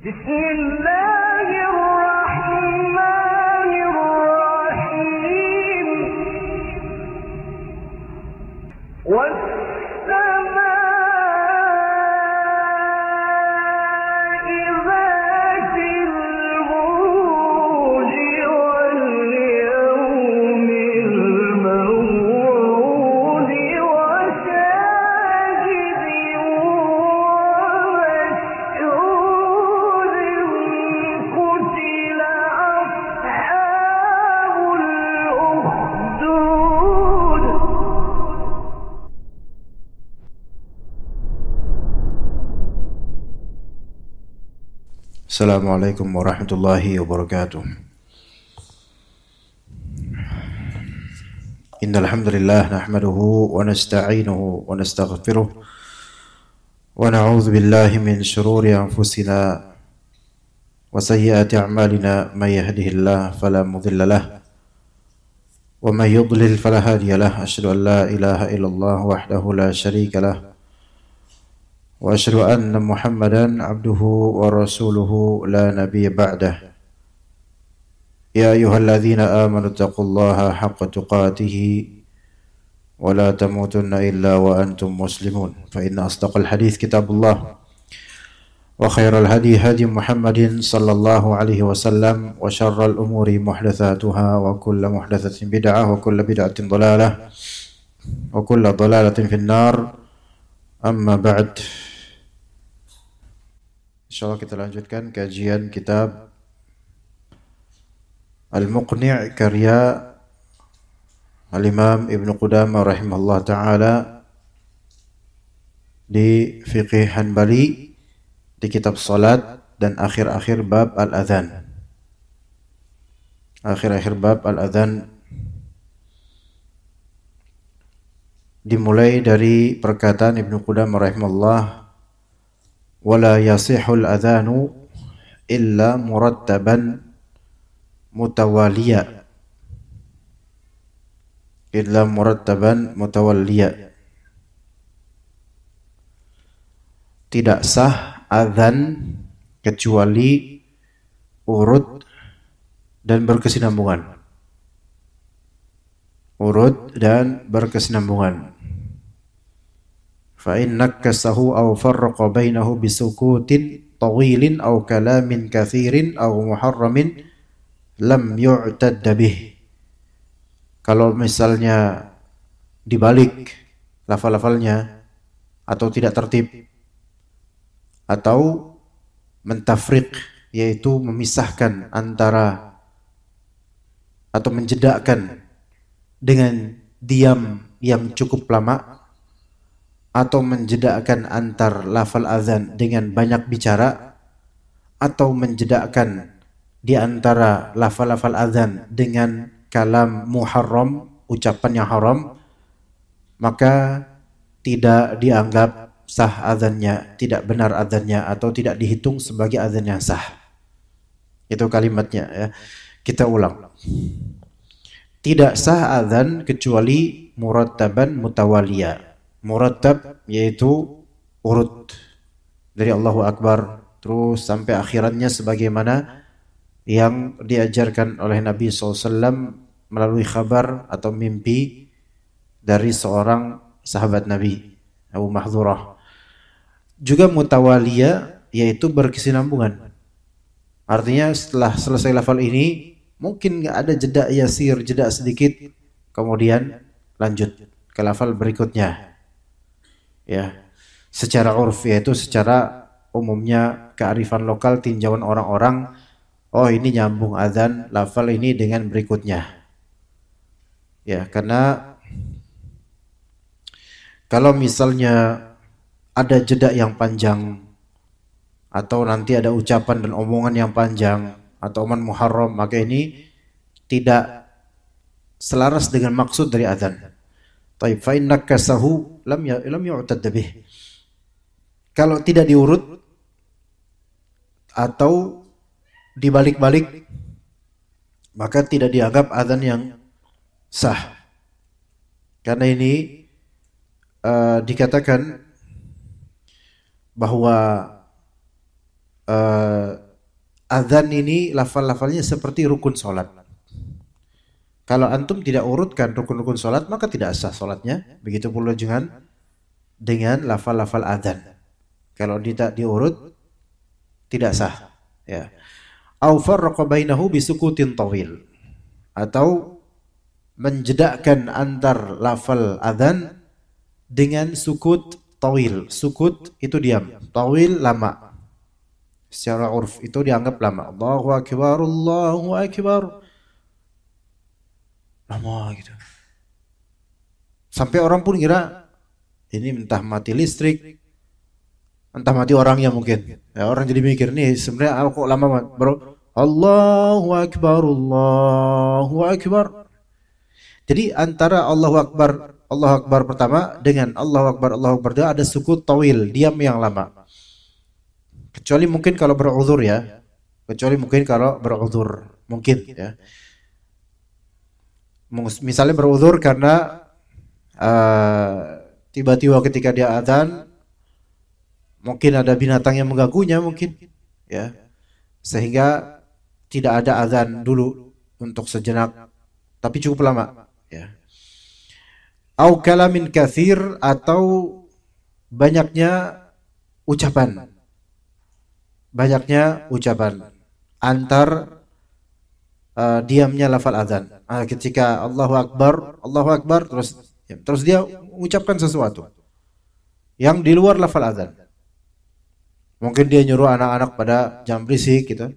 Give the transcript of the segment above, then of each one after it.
Bismillahirrahmanirrahim. Assalamualaikum warahmatullahi wabarakatuh. Innal hamdalillah nahmaduhu wa nasta'inuhu wa nastaghfiruh wa na'udzu billahi min shururi anfusina wa sayyiati a'malina may yahdihillahu fala mudilla lahu wa may yudlil fala hadiya lahu. Asyhadu an la ilaha illallah wahdahu la syarika lahu wa asyhadu anna Muhammadan abduhu wa rasuluhu la nabiyya ba'dah. Ya ayyuhalladzina amanu taqullaha haqqa tuqatih wa la tamutunna illa wa antum muslimun. Fa inna asdaqal hadits kitabullah wa khairal hadi hadi Muhammadin sallallahu alaihi wasallam wa syarral umuri muhdatsatuha wa kullu muhdatsatin bid'ah wa kullu bid'atin dhalalah wa kullu dhalalatin finnar. Amma ba'd. Insyaallah kita lanjutkan kajian kitab Al-Muqni' karya Al-Imam Ibn Qudamah rahimahullah ta'ala di Fiqh Hanbali di kitab salat dan akhir-akhir bab Al-Adhan. Akhir-akhir bab Al-Adhan dimulai dari perkataan Ibn Qudamah rahimahullah, wala yasihul adhanu illa murattaban mutawaliya, illa murattaban mutawaliya. Tidak sah azan kecuali urut dan berkesinambungan. Urut dan berkesinambungan. Fa in nakkasahu aw farraqa bainahu bisukutin tawilin aw kalamin kathirin aw muharramin lam yu'tadda bih. Kalau misalnya dibalik lafal-lafalnya atau tidak tertib atau mentafriq, yaitu memisahkan antara atau menjedakkan dengan diam yang cukup lama, atau menjedakkan antar lafal azan dengan banyak bicara, atau menjedakkan di antara lafal-lafal azan dengan kalam muharram, ucapan yang haram, maka tidak dianggap sah azannya, tidak benar azannya, atau tidak dihitung sebagai azan yang sah. Itu kalimatnya ya. Kita ulang. Tidak sah azan kecuali murattaban mutawaliya. Murattab yaitu urut dari Allahu Akbar terus sampai akhirannya sebagaimana yang diajarkan oleh Nabi SAW melalui khabar atau mimpi dari seorang sahabat Nabi, Abu Mahdhurah. Juga mutawaliya yaitu berkesinambungan. Artinya setelah selesai lafal ini mungkin ada jeda yasir, jeda sedikit, kemudian lanjut ke lafal berikutnya. Ya, secara urf, yaitu secara umumnya kearifan lokal, tinjauan orang-orang, oh ini nyambung azan lafal ini dengan berikutnya. Ya, karena kalau misalnya ada jeda yang panjang atau nanti ada ucapan dan omongan yang panjang atau omongan muharram, maka ini tidak selaras dengan maksud dari azan. Taib fa innaka sahu lam yu'tad bih. Kalau tidak diurut atau dibalik-balik, maka tidak dianggap azan yang sah. Karena ini dikatakan bahwa azan ini lafal-lafalnya seperti rukun sholat. Kalau antum tidak urutkan rukun-rukun sholat, maka tidak sah sholatnya. Begitu pula dengan lafal-lafal azan. Kalau tidak diurut, tidak sah. Ya. Au farraqa bainahu bisukutin tawil. Atau menjedakkan antar lafal azan dengan sukut tawil. Sukut itu diam, tawil lama. Secara urf itu dianggap lama. Allahu akbar, Allahu akbar. Lama gitu. Sampai orang pun kira ini entah mati listrik, entah mati orangnya mungkin. Ya, orang jadi mikir nih sebenarnya kok lama banget, bro. Allahu akbar, Allahu akbar. Jadi antara Allahu akbar pertama dengan Allahu akbar itu ada sukut tawil, diam yang lama. Kecuali mungkin kalau beruzur ya. Mungkin ya. Misalnya beruzur karena tiba-tiba ketika dia adzan mungkin ada binatang yang mengganggunya mungkin ya, sehingga tidak ada adzan dulu untuk sejenak tapi cukup lama ya. Au kalamin katsir, atau banyaknya ucapan antar diamnya lafal adzan. Ketika Allahu akbar terus dia mengucapkan sesuatu yang di luar lafal adzan. Mungkin dia nyuruh anak-anak pada jam berisik gitu.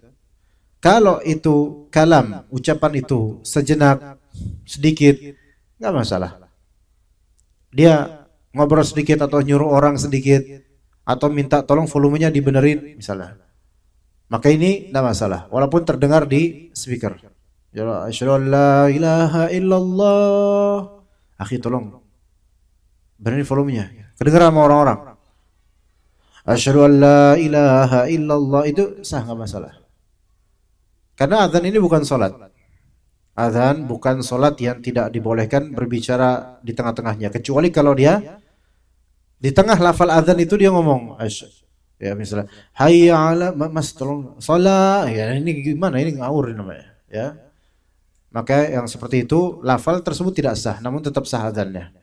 Kalau itu kalam, ucapan itu sejenak, sedikit, nggak masalah. Dia ngobrol sedikit atau nyuruh orang sedikit atau minta tolong volumenya dibenerin misalnya, maka ini tidak masalah walaupun terdengar di speaker. Ya asyhadu an la ilaha illallah. Akhi tolong benerin volumenya, kedengaran sama orang-orang. Asyhadu an la ilaha illallah, itu sah, nggak masalah. Karena azan ini bukan salat. Azan bukan salat yang tidak dibolehkan berbicara di tengah-tengahnya, kecuali kalau dia di tengah lafal azan itu dia ngomong ya misalnya hayya ala, mas tolong shalah, ya ini gimana, ini ngawur namanya ya. Maka yang seperti itu lafal tersebut tidak sah, namun tetap sah azannya.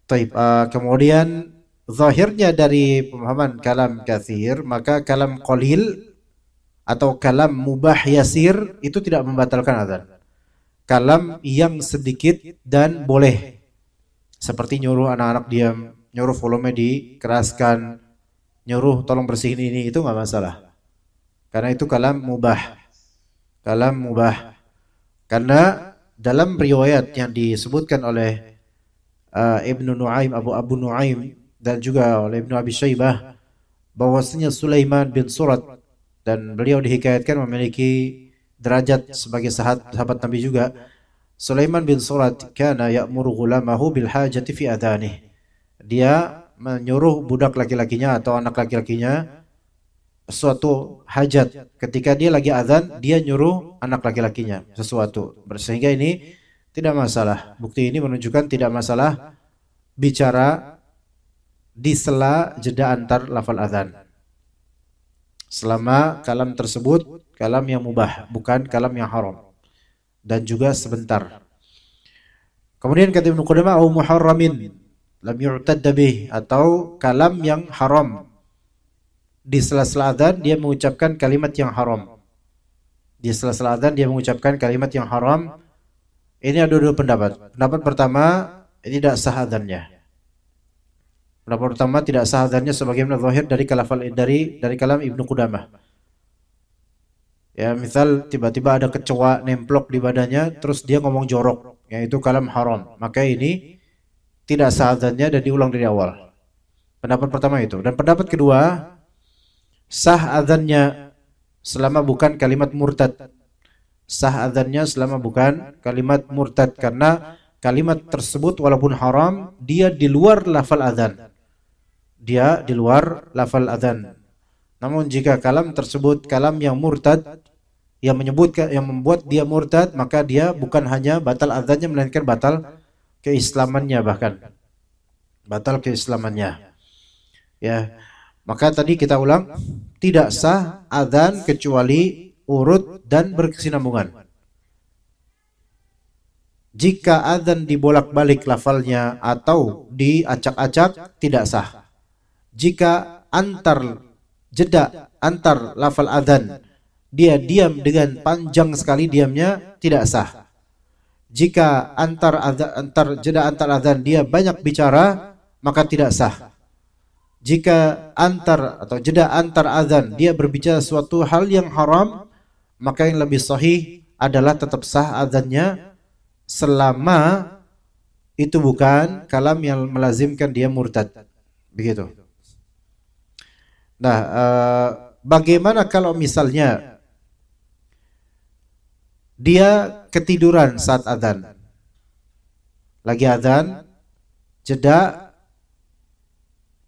Taib, kemudian zahirnya dari pemahaman kalam katsir, maka kalam qalil atau kalam mubah yasir itu tidak membatalkan azan. Kalam yang sedikit dan boleh, seperti nyuruh anak-anak diam, nyuruh volume dikeraskan, nyuruh tolong bersihin ini, itu nggak masalah. Karena itu kalam mubah. Karena dalam riwayat yang disebutkan oleh Ibnu Nuaim, Abu Nuaim, dan juga oleh Ibnu Abi Syaibah, bahwasanya Sulaiman bin Surat, dan beliau dihikayatkan memiliki derajat sebagai sahabat Nabi juga. Sulaiman bin Surat kana ya'muru ghulamahu bil hajati fi adhanih. Dia menyuruh budak laki-lakinya atau anak laki-lakinya suatu hajat. Ketika dia lagi azan, dia nyuruh anak laki-lakinya sesuatu. Sehingga ini tidak masalah. Bukti ini menunjukkan tidak masalah bicara di sela jeda antar lafal azan, selama kalam tersebut kalam yang mubah, bukan kalam yang haram, dan juga sebentar. Kemudian kata Ibnu Qudamah, au muharramin lam yu'tadda bih, atau kalam yang haram. Di sela-sela adzan dia mengucapkan kalimat yang haram. Di sela-sela adzan dia mengucapkan kalimat yang haram. Ini ada dua pendapat. Pendapat pertama, ini tidak sah adzannya. Pendapat pertama, tidak sah adzannya sebagaimana zahir dari kalam Ibnu Qudamah. Ya, misal tiba-tiba ada kecoa nemplok di badannya, terus dia ngomong jorok, yaitu kalam haram. Maka ini tidak sah adzannya dan diulang dari awal. Pendapat pertama itu. Dan pendapat kedua, sah adzannya selama bukan kalimat murtad. Sah adzannya selama bukan kalimat murtad, karena kalimat tersebut walaupun haram, dia di luar lafal adzan. Dia di luar lafal adzan. Namun jika kalam tersebut kalam yang murtad, yang membuat dia murtad, maka dia bukan hanya batal adzannya, melainkan batal keislamannya, bahkan batal keislamannya. Ya, maka tadi kita ulang, tidak sah adzan kecuali urut dan berkesinambungan. Jika adzan dibolak-balik lafalnya atau diacak-acak tidak sah. Jika jeda antar lafal adzan dia diam dengan panjang sekali diamnya tidak sah. Jika jeda antar adzan dia banyak bicara maka tidak sah. Jika jeda antar adzan dia berbicara suatu hal yang haram, maka yang lebih sahih adalah tetap sah adzannya selama itu bukan kalam yang melazimkan dia murtad. Begitu. Nah, bagaimana kalau misalnya dia ketiduran saat adzan? Lagi adzan, jeda,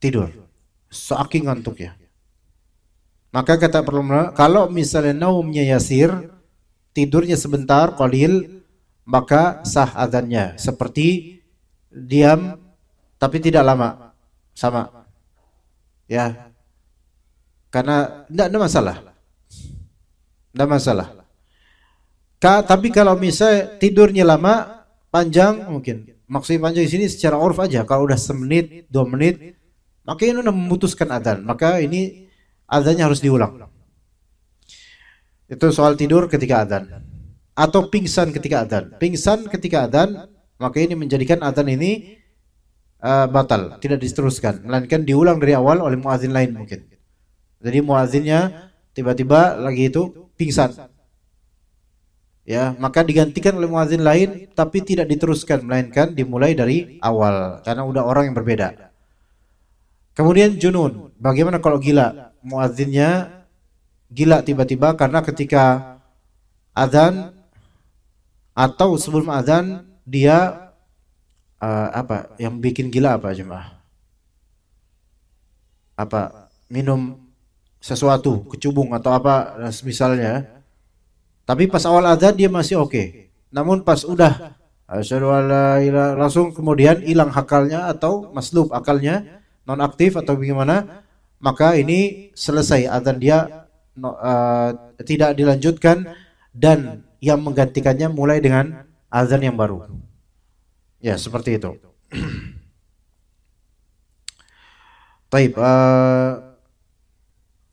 tidur. Saking ngantuknya. Maka kata ulama, kalau misalnya naumnya yasir, tidurnya sebentar, qalil, maka sah adzannya. Seperti diam tapi tidak lama. Sama. Ya. Karena tidak ada masalah. Tidak masalah. Tapi kalau misalnya tidurnya lama, panjang mungkin. Maksudnya panjang di sini secara urf aja. Kalau udah semenit, 2 menit, maka ini sudah memutuskan adzan. Maka ini adzannya harus diulang. Itu soal tidur ketika adzan. Atau pingsan ketika adzan. Pingsan ketika adzan, maka ini menjadikan adzan ini batal, tidak diteruskan, melainkan diulang dari awal oleh muadzin lain mungkin. Jadi muadzinnya tiba-tiba lagi itu pingsan. Ya, maka digantikan oleh muadzin lain tapi tidak diteruskan, melainkan dimulai dari awal karena udah orang yang berbeda. Kemudian junun, bagaimana kalau gila? Muadzinnya gila tiba-tiba karena ketika adzan atau sebelum adzan dia apa yang bikin gila apa jemaah? Apa? Minum sesuatu, kecubung atau apa misalnya. Tapi pas awal adzan dia masih oke. Namun pas udah asyhadu alla ilaha langsung kemudian hilang akalnya atau maslub akalnya, non aktif atau bagaimana, maka ini selesai adzan dia tidak dilanjutkan dan yang menggantikannya mulai dengan azan yang baru. Ya, seperti itu. Taib,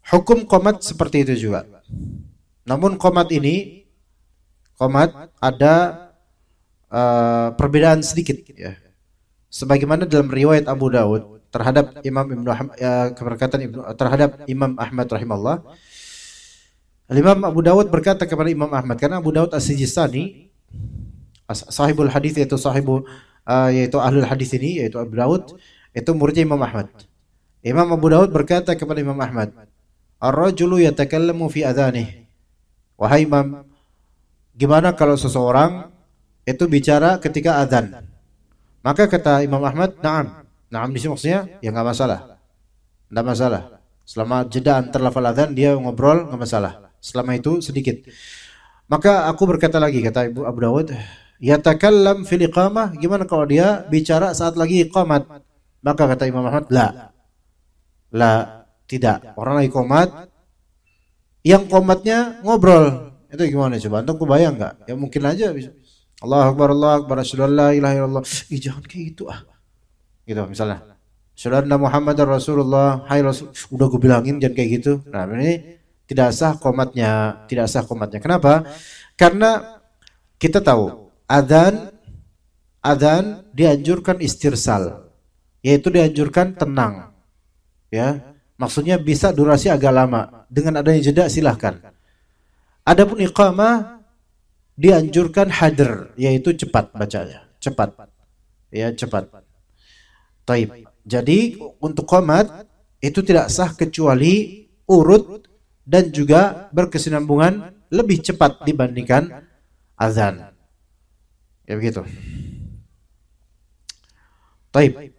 hukum qomat seperti itu juga. Namun qomat ada perbedaan sedikit ya. Sebagaimana dalam riwayat Abu Dawud terhadap Imam terhadap Imam Ahmad rahimahullah. Imam Abu Dawud berkata kepada Imam Ahmad, karena Abu Dawud As-Sijistani sahibul hadis yaitu ahlul hadis ini yaitu Abu Dawud itu muridnya Imam Ahmad. Imam Abu Dawud berkata kepada Imam Ahmad, "Ar-rajulu yatakallamu fi adzanih." Wahai Imam, gimana kalau seseorang itu bicara ketika adzan? Maka kata Imam Ahmad, "Na'am." Na'am di sini maksudnya ya enggak masalah. Enggak masalah. Selama jeda antar lafal adzan dia ngobrol enggak masalah. Selama itu sedikit. Maka aku berkata lagi, kata Ibu Abu Dawud, "Yatakallam fil iqamah." Gimana kalau dia bicara saat lagi iqamat? Maka kata Imam Ahmad, La, tidak. Orang lagi qomat, yang qomatnya ngobrol. Itu gimana coba? Antum kebayang enggak? Ya mungkin aja bisa. Allahu Akbar, asyhadu an la ilaha illallah. Jangan kayak gitu ah. Gitu misalnya. Saudara Muhammad Rasulullah, hai Rasul. Udah gue bilangin jangan kayak gitu. Nah, ini tidak sah qomatnya, Kenapa? Karena kita tahu adzan dianjurkan istirsal, yaitu dianjurkan tenang. Ya, maksudnya bisa durasi agak lama. Dengan adanya jeda silahkan. Adapun iqamah dianjurkan hadr, yaitu cepat bacanya, cepat. Ya, cepat. Taib. Jadi untuk qomat itu tidak sah kecuali urut dan juga berkesinambungan lebih cepat dibandingkan azan. Ya begitu. Taib.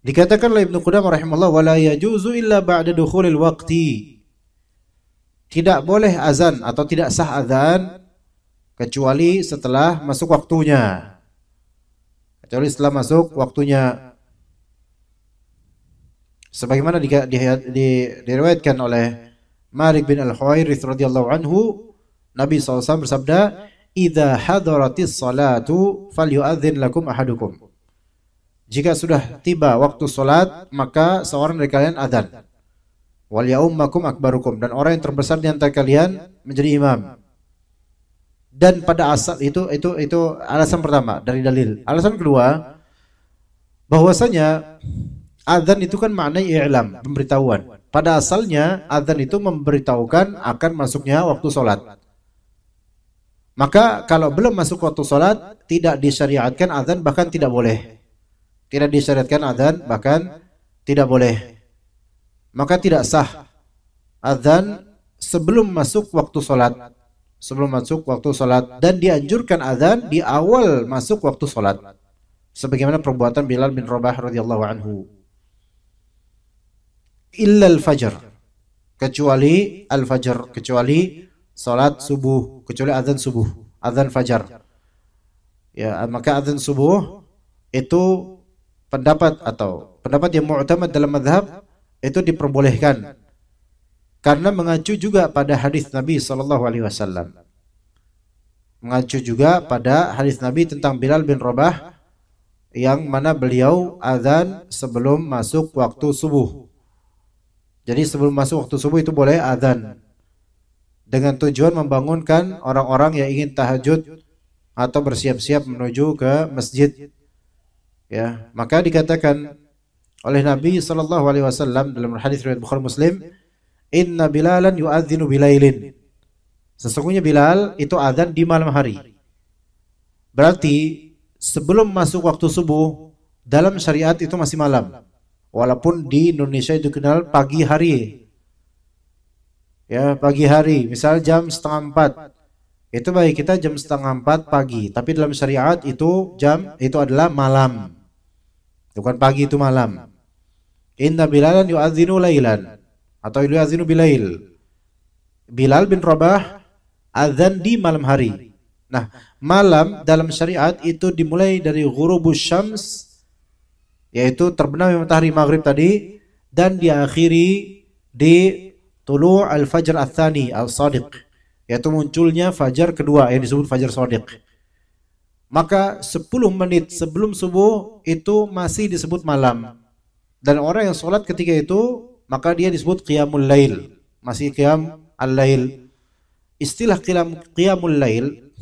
Dikatakan oleh Ibnu Qudamah rahimahullah, wala yajuzu illa ba'da dukhulil waqti. Tidak boleh azan atau tidak sah azan kecuali setelah masuk waktunya. Kecuali setelah masuk waktunya. Sebagaimana diriwayatkan oleh Malik bin Al-Huwairits radhiyallahu anhu, Nabi SAW bersabda, "Idza hadaratis salatu falyu'adzin lakum ahadukum." Jika sudah tiba waktu salat, maka seorang dari kalian adzan. Wal ya'ummakum akbarukum, dan orang yang terbesar di antara kalian menjadi imam. Dan pada asal itu alasan pertama dari dalil. Alasan kedua, bahwasanya adzan itu kan maknanya i'lam, pemberitahuan. Pada asalnya adzan itu memberitahukan akan masuknya waktu salat. Maka kalau belum masuk waktu salat, tidak disyariatkan adzan, bahkan tidak boleh. Tidak disyariatkan adzan, bahkan tidak boleh. Maka tidak sah adzan sebelum masuk waktu salat. Sebelum masuk waktu salat, dan dianjurkan adzan di awal masuk waktu salat. Sebagaimana perbuatan Bilal bin Rabah radhiyallahu anhu. Illa al-fajr, kecuali al-fajr, kecuali salat subuh, kecuali adzan subuh, adzan fajar. Ya, maka adzan subuh itu pendapat yang mu'tamad dalam mazhab itu diperbolehkan karena mengacu juga pada hadis Nabi sallallahu alaihi wasallam. Mengacu juga pada hadis Nabi tentang Bilal bin Rabah yang mana beliau adzan sebelum masuk waktu subuh. Jadi sebelum masuk waktu subuh itu boleh adzan dengan tujuan membangunkan orang-orang yang ingin tahajud atau bersiap-siap menuju ke masjid. Ya, maka dikatakan oleh Nabi sallallahu alaihi wasallam dalam hadis riwayat Bukhari Muslim, "Inna Bilalan yu'adzinu bilailin." Sesungguhnya Bilal itu adzan di malam hari. Berarti sebelum masuk waktu subuh, dalam syariat itu masih malam. Walaupun di Indonesia itu kenal pagi hari. Ya, pagi hari, misal jam 3:30. Itu bagi kita jam 3:30 pagi, tapi dalam syariat itu adalah malam. Bukan pagi, itu malam. Inna Bilalan yu'adzinu lailan atau yu'adzinu bilail. Bilal bin Rabah azan di malam hari. Nah, malam dalam syariat itu dimulai dari ghurubus syams, yaitu terbenamnya matahari maghrib tadi, dan diakhiri di tulu' al-fajr ats-tsani al-shadiq, yaitu munculnya fajar kedua yang disebut fajar shadiq. Maka 10 menit sebelum subuh itu masih disebut malam. Dan orang yang sholat ketika itu, maka dia disebut qiyamul lail, masih qiyam al-lail. Istilah qiyamul lail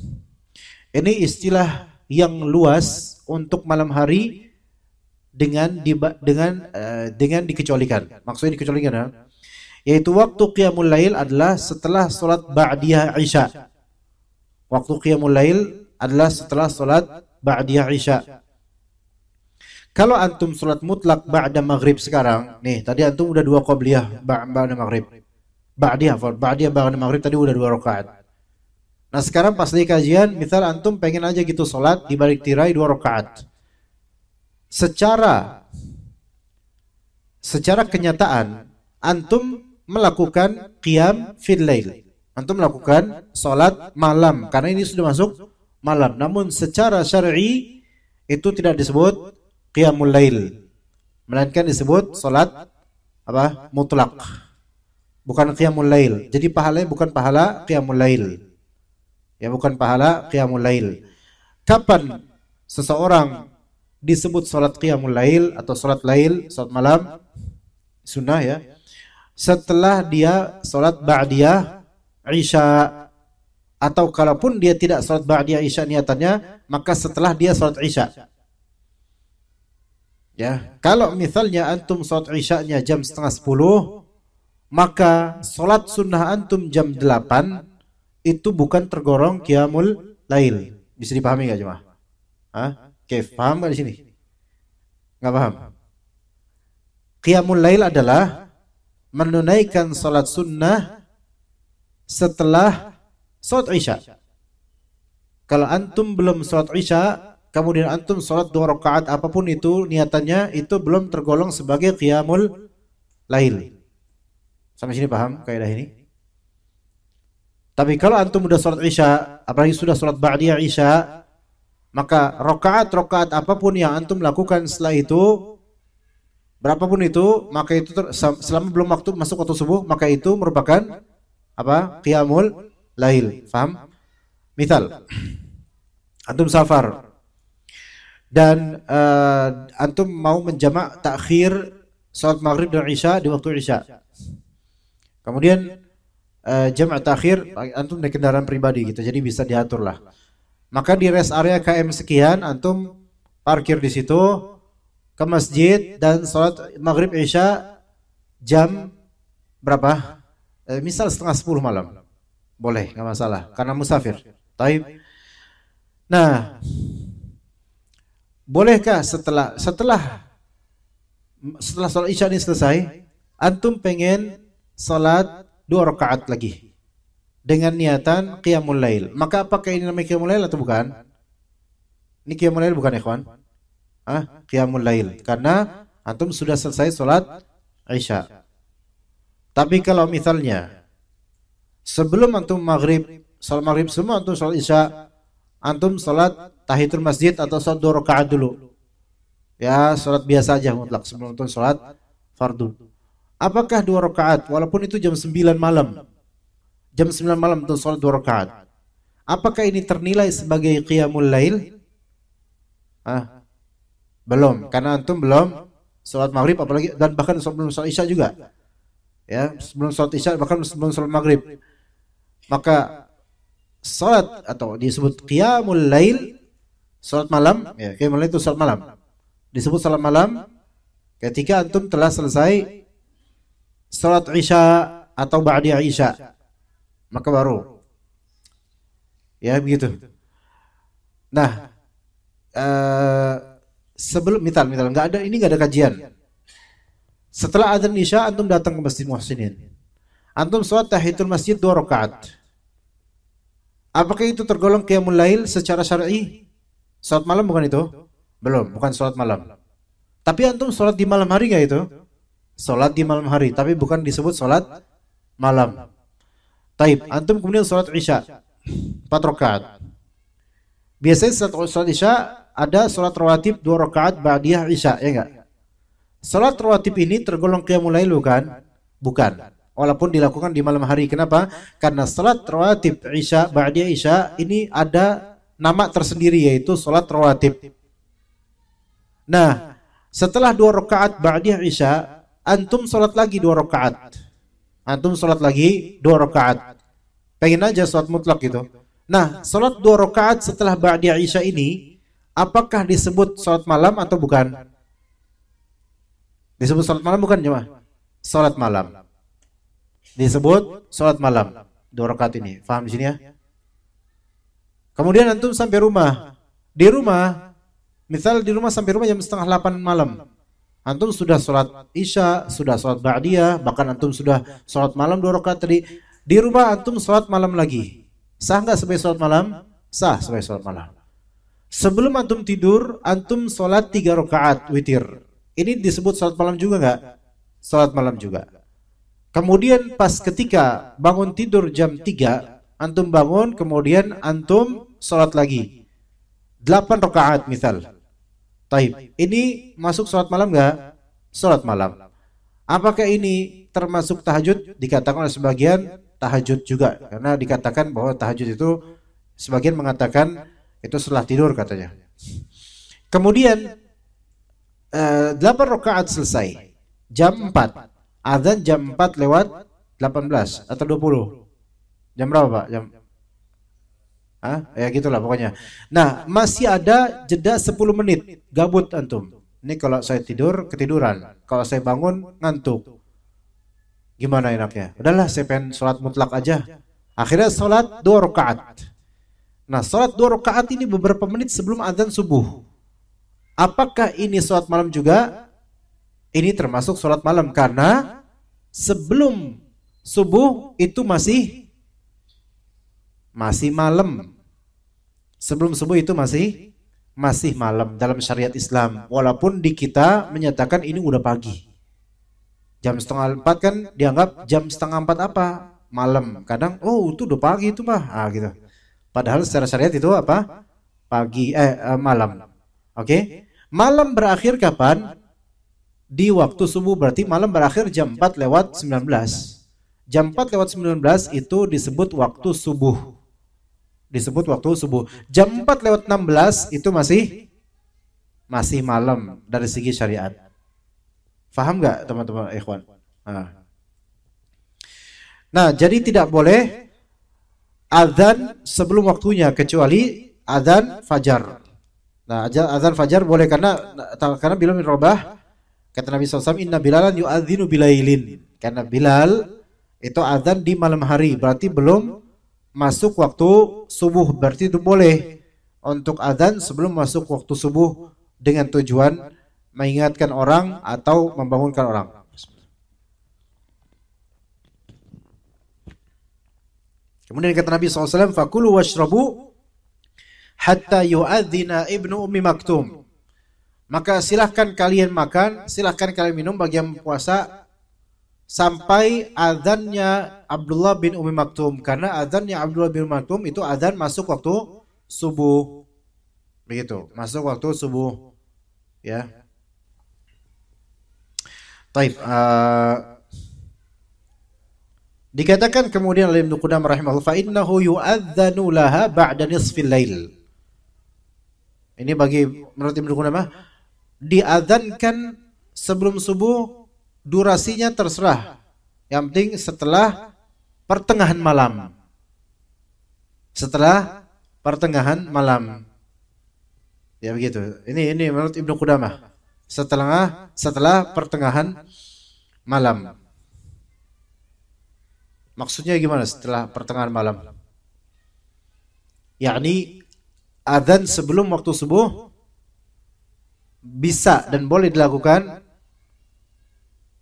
ini istilah yang luas untuk malam hari dengan dikecualikan. Maksudnya dikecualikan ya? Yaitu waktu qiyamul lail adalah setelah salat ba'diyah isya. Waktu qiyamul lail adalah setelah salat ba'diyah isya. Kalau antum salat mutlak ba'da maghrib sekarang, nih tadi antum udah 2 qabliyah ba'da maghrib. Ba'diyah ba'da maghrib tadi udah 2 rakaat. Nah sekarang pas di kajian, misal antum pengen aja gitu salat di balik tirai 2 rakaat. Secara kenyataan antum melakukan qiyam fil lail. Antum melakukan salat malam karena ini sudah masuk malam. Namun secara syar'i itu tidak disebut qiyamul lail, melainkan disebut salat apa? Mutlak. Bukan qiyamul lail. Jadi pahalanya bukan pahala qiyamul lail. Ya, bukan pahala qiyamul lail. Kapan seseorang disebut salat qiyamul lail atau salat lail, salat malam sunnah ya, setelah dia salat ba'diyah isya, atau kalaupun dia tidak salat ba'diyah isya niatannya, maka setelah dia salat isya. Ya, kalau misalnya antum salat isyanya jam 9:30, maka salat sunnah antum jam 8 itu bukan tergolong qiyamul lail. Bisa dipahami enggak jemaah? Hah? Oke, paham nggak di sini? Nggak paham? Qiyamul lail adalah menunaikan salat sunnah setelah salat isya. Kalau antum belum salat isya, kemudian antum salat 2 rakaat apapun itu niatannya, itu belum tergolong sebagai qiyamul lail. Sampai sini paham kaidah ini? Tapi kalau antum udah salat isya, apalagi sudah salat ba'diyah isya, maka rakaat apapun yang antum lakukan setelah itu Berapapun itu, maka itu selama belum waktu masuk waktu subuh, maka itu merupakan apa? Qiyamul lail. Faham? Misal antum safar dan antum mau menjamak takhir salat maghrib dan isya di waktu isya. Kemudian jamak takhir antum naik kendaraan pribadi gitu, jadi bisa diatur lah. Maka di rest area KM sekian antum parkir di situ ke masjid dan salat maghrib isya jam berapa? Misal setengah 10 malam. Boleh, nggak masalah karena musafir. Taib. Nah, bolehkah setelah salat isya ini selesai, antum pengen salat 2 rakaat lagi dengan niatan qiyamul lail. Maka apakah ini namanya qiyamul lail atau bukan? Ini qiyamul lail bukan, ikhwan? Qiyamul lail karena antum sudah selesai salat isya. Tapi kalau misalnya sebelum antum salat maghrib semua antum salat isya, antum salat tahiyatul masjid atau salat 2 rakaat dulu. Ya, salat biasa aja mutlak sebelum antum salat fardu. Apakah 2 rakaat walaupun itu jam 9 malam? Jam 9 malam antum salat 2 rakaat. Apakah ini ternilai sebagai qiyamul lail? Belum, karena antum belum salat maghrib apalagi dan bahkan sebelum salat isya juga. Ya, sebelum salat isya bahkan sebelum salat maghrib. Maka salat atau disebut qiyamul lail, salat malam, ya, qiyamul lail itu salat malam. Disebut salat malam ketika antum telah selesai salat isya atau ba'da isya. Maka baru. Ya, begitu. Nah, sebelum misal nggak ada kajian. Setelah adzan isya antum datang ke Masjid Muhsinin. Antum salat tahiyatul masjid 2 rakaat. Apakah itu tergolong qiyamul lail secara syar'i? Salat malam bukan itu? Belum, bukan salat malam. Tapi antum salat di malam hari enggak itu? Salat di malam hari, tapi bukan disebut salat malam. Taib, antum kemudian salat isya 4 rakaat. Biasanya salat isya ada salat rawatib 2 rakaat ba'diyah isya, ya enggak? Salat rawatib ini tergolong qiyamul lail bukan? Bukan. Walaupun dilakukan di malam hari. Kenapa? Karena salat rawatib isya ba'diyah isya ini ada nama tersendiri yaitu salat rawatib. Nah, setelah 2 rakaat ba'diyah isya, antum salat lagi 2 rakaat. Antum salat lagi 2 rakaat. Pengen aja salat mutlak gitu. Nah, salat 2 rakaat setelah ba'diyah isya ini apakah disebut salat malam atau bukan? Disebut salat malam bukan, jemaah? Salat malam. Disebut salat malam 2 rakaat ini. Faham di sini ya? Kemudian antum sampai rumah. Di rumah, misal di rumah sampai rumah jam setengah 8 malam. Antum sudah salat isya, sudah salat ba'diyah, bahkan antum sudah salat malam 2 rakaat tadi. Di rumah antum salat malam lagi. Sah enggak sebagai salat malam? Sah sebagai salat malam. Sebelum antum tidur, antum salat 3 rakaat witir. Ini disebut salat malam juga enggak? Salat malam juga. Kemudian pas ketika bangun tidur jam 3, antum bangun, kemudian antum salat lagi 8 rakaat misal. Taib. Ini masuk salat malam enggak? Salat malam. Apakah ini termasuk tahajud? Dikatakan oleh sebagian tahajud juga, karena dikatakan bahwa tahajud itu sebagian mengatakan itu setelah tidur katanya. Kemudian 8 rakaat selesai. Jam 4. Azan jam 4 lewat 18 atau 20. Jam berapa, Pak? Jam ya gitulah pokoknya. Nah, masih ada jeda 10 menit. Gabut antum. Ini kalau saya tidur ketiduran, kalau saya bangun ngantuk. Gimana enaknya? Udahlah, saya pengen sholat mutlak aja. Akhirnya sholat 2 rakaat. Nah, sholat 2 rakaat ini beberapa menit sebelum azan subuh. Apakah ini sholat malam juga? Ini termasuk sholat malam karena sebelum subuh itu masih malam. Sebelum subuh itu masih malam dalam syariat Islam. Walaupun di kita menyatakan ini udah pagi. Jam setengah 4 kan dianggap jam setengah 4 apa? Malam. Kadang itu udah pagi itu mah. Gitu. Padahal secara syariat itu apa? Pagi malam. Oke? Malam berakhir kapan? di waktu subuh, berarti malam berakhir jam 4 lewat 19. Jam 4 lewat 19 itu disebut waktu subuh. Disebut waktu subuh. Jam 4 lewat 16 itu masih malam dari segi syariat. Faham nggak teman-teman ikhwan? Nah, jadi tidak boleh azan sebelum waktunya kecuali azan fajar. Nah, azan fajar boleh karena Bilal bin Rabah, kata Nabi SAW, inna Bilalan yu'adzinu bilailin. Karena Bilal itu azan di malam hari, berarti belum masuk waktu subuh. Berarti itu boleh untuk azan sebelum masuk waktu subuh dengan tujuan mengingatkan orang atau membangunkan orang. Kemudian kata Nabi SAW, fakulu washrabu hatta yu'adzina ibnu ummi maktum. Maka silahkan kalian makan, silahkan kalian minum bagi yang puasa sampai azannya Abdullah bin Ummi Maktum. Karena azannya Abdullah bin Ummi Maktum itu azan masuk waktu subuh. Begitu, masuk waktu subuh. Ya. Taib. Dikatakan kemudian oleh Ibnu Qudamah rahimahullah, fa innahu yu'adzanu laha ba'da nisfil lail. Ini bagi menurut Ibnu Qudamah, diadzankan sebelum subuh, durasinya terserah. Yang penting setelah pertengahan malam. Setelah pertengahan malam. Ya begitu. Ini menurut Ibnu Qudamah. Setelah pertengahan malam. Maksudnya gimana setelah pertengahan malam? Yakni adzan sebelum waktu subuh bisa dan boleh dilakukan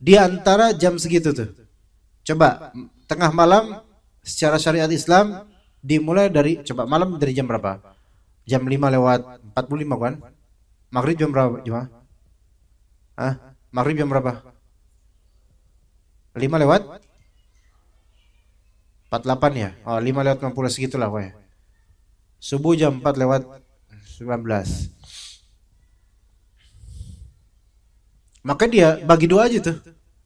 di antara jam segitu tuh. Coba tengah malam secara syariat Islam dimulai dari, coba malam dari jam berapa? Jam 5 lewat 45 kan? Maghrib jam berapa? Maghrib jam berapa? 5 lewat 48 ya? Oh, 5 lewat 50 segitulah pokoknya. Subuh jam 4 lewat 19. Maka dia bagi dua aja tuh.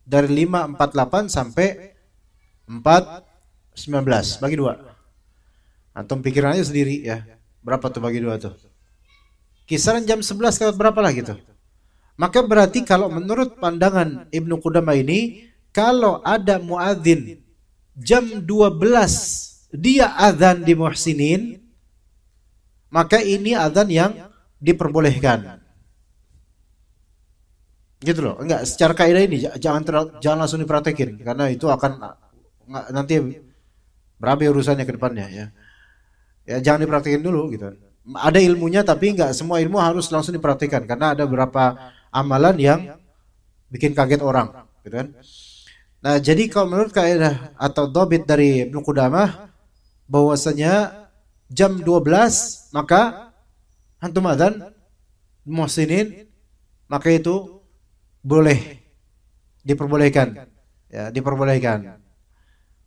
Dari 5.48 sampai 4.19. Bagi dua. Antum pikiran aja sendiri ya. Berapa tuh bagi dua tuh? Kisaran jam 11 lewat berapa lah gitu. Maka berarti kalau menurut pandangan Ibnu Qudamah ini, kalau ada muadzin jam 12 dia azan di Muhsinin, maka ini azan yang diperbolehkan. Gitu loh. Enggak, secara kaidah ini jangan langsung dipraktekin karena itu akan nanti berabe urusannya ke depannya ya. Ya jangan dipraktekin dulu gitu. Ada ilmunya tapi enggak semua ilmu harus langsung dipraktekan karena ada beberapa amalan yang bikin kaget orang, gitu kan. Nah, jadi kalau menurut kaidah atau dhabit dari Ibnu Qudamah bahwasanya jam 12 maka antum adzan Muhsinin, maka itu boleh diperbolehkan. Ya, diperbolehkan.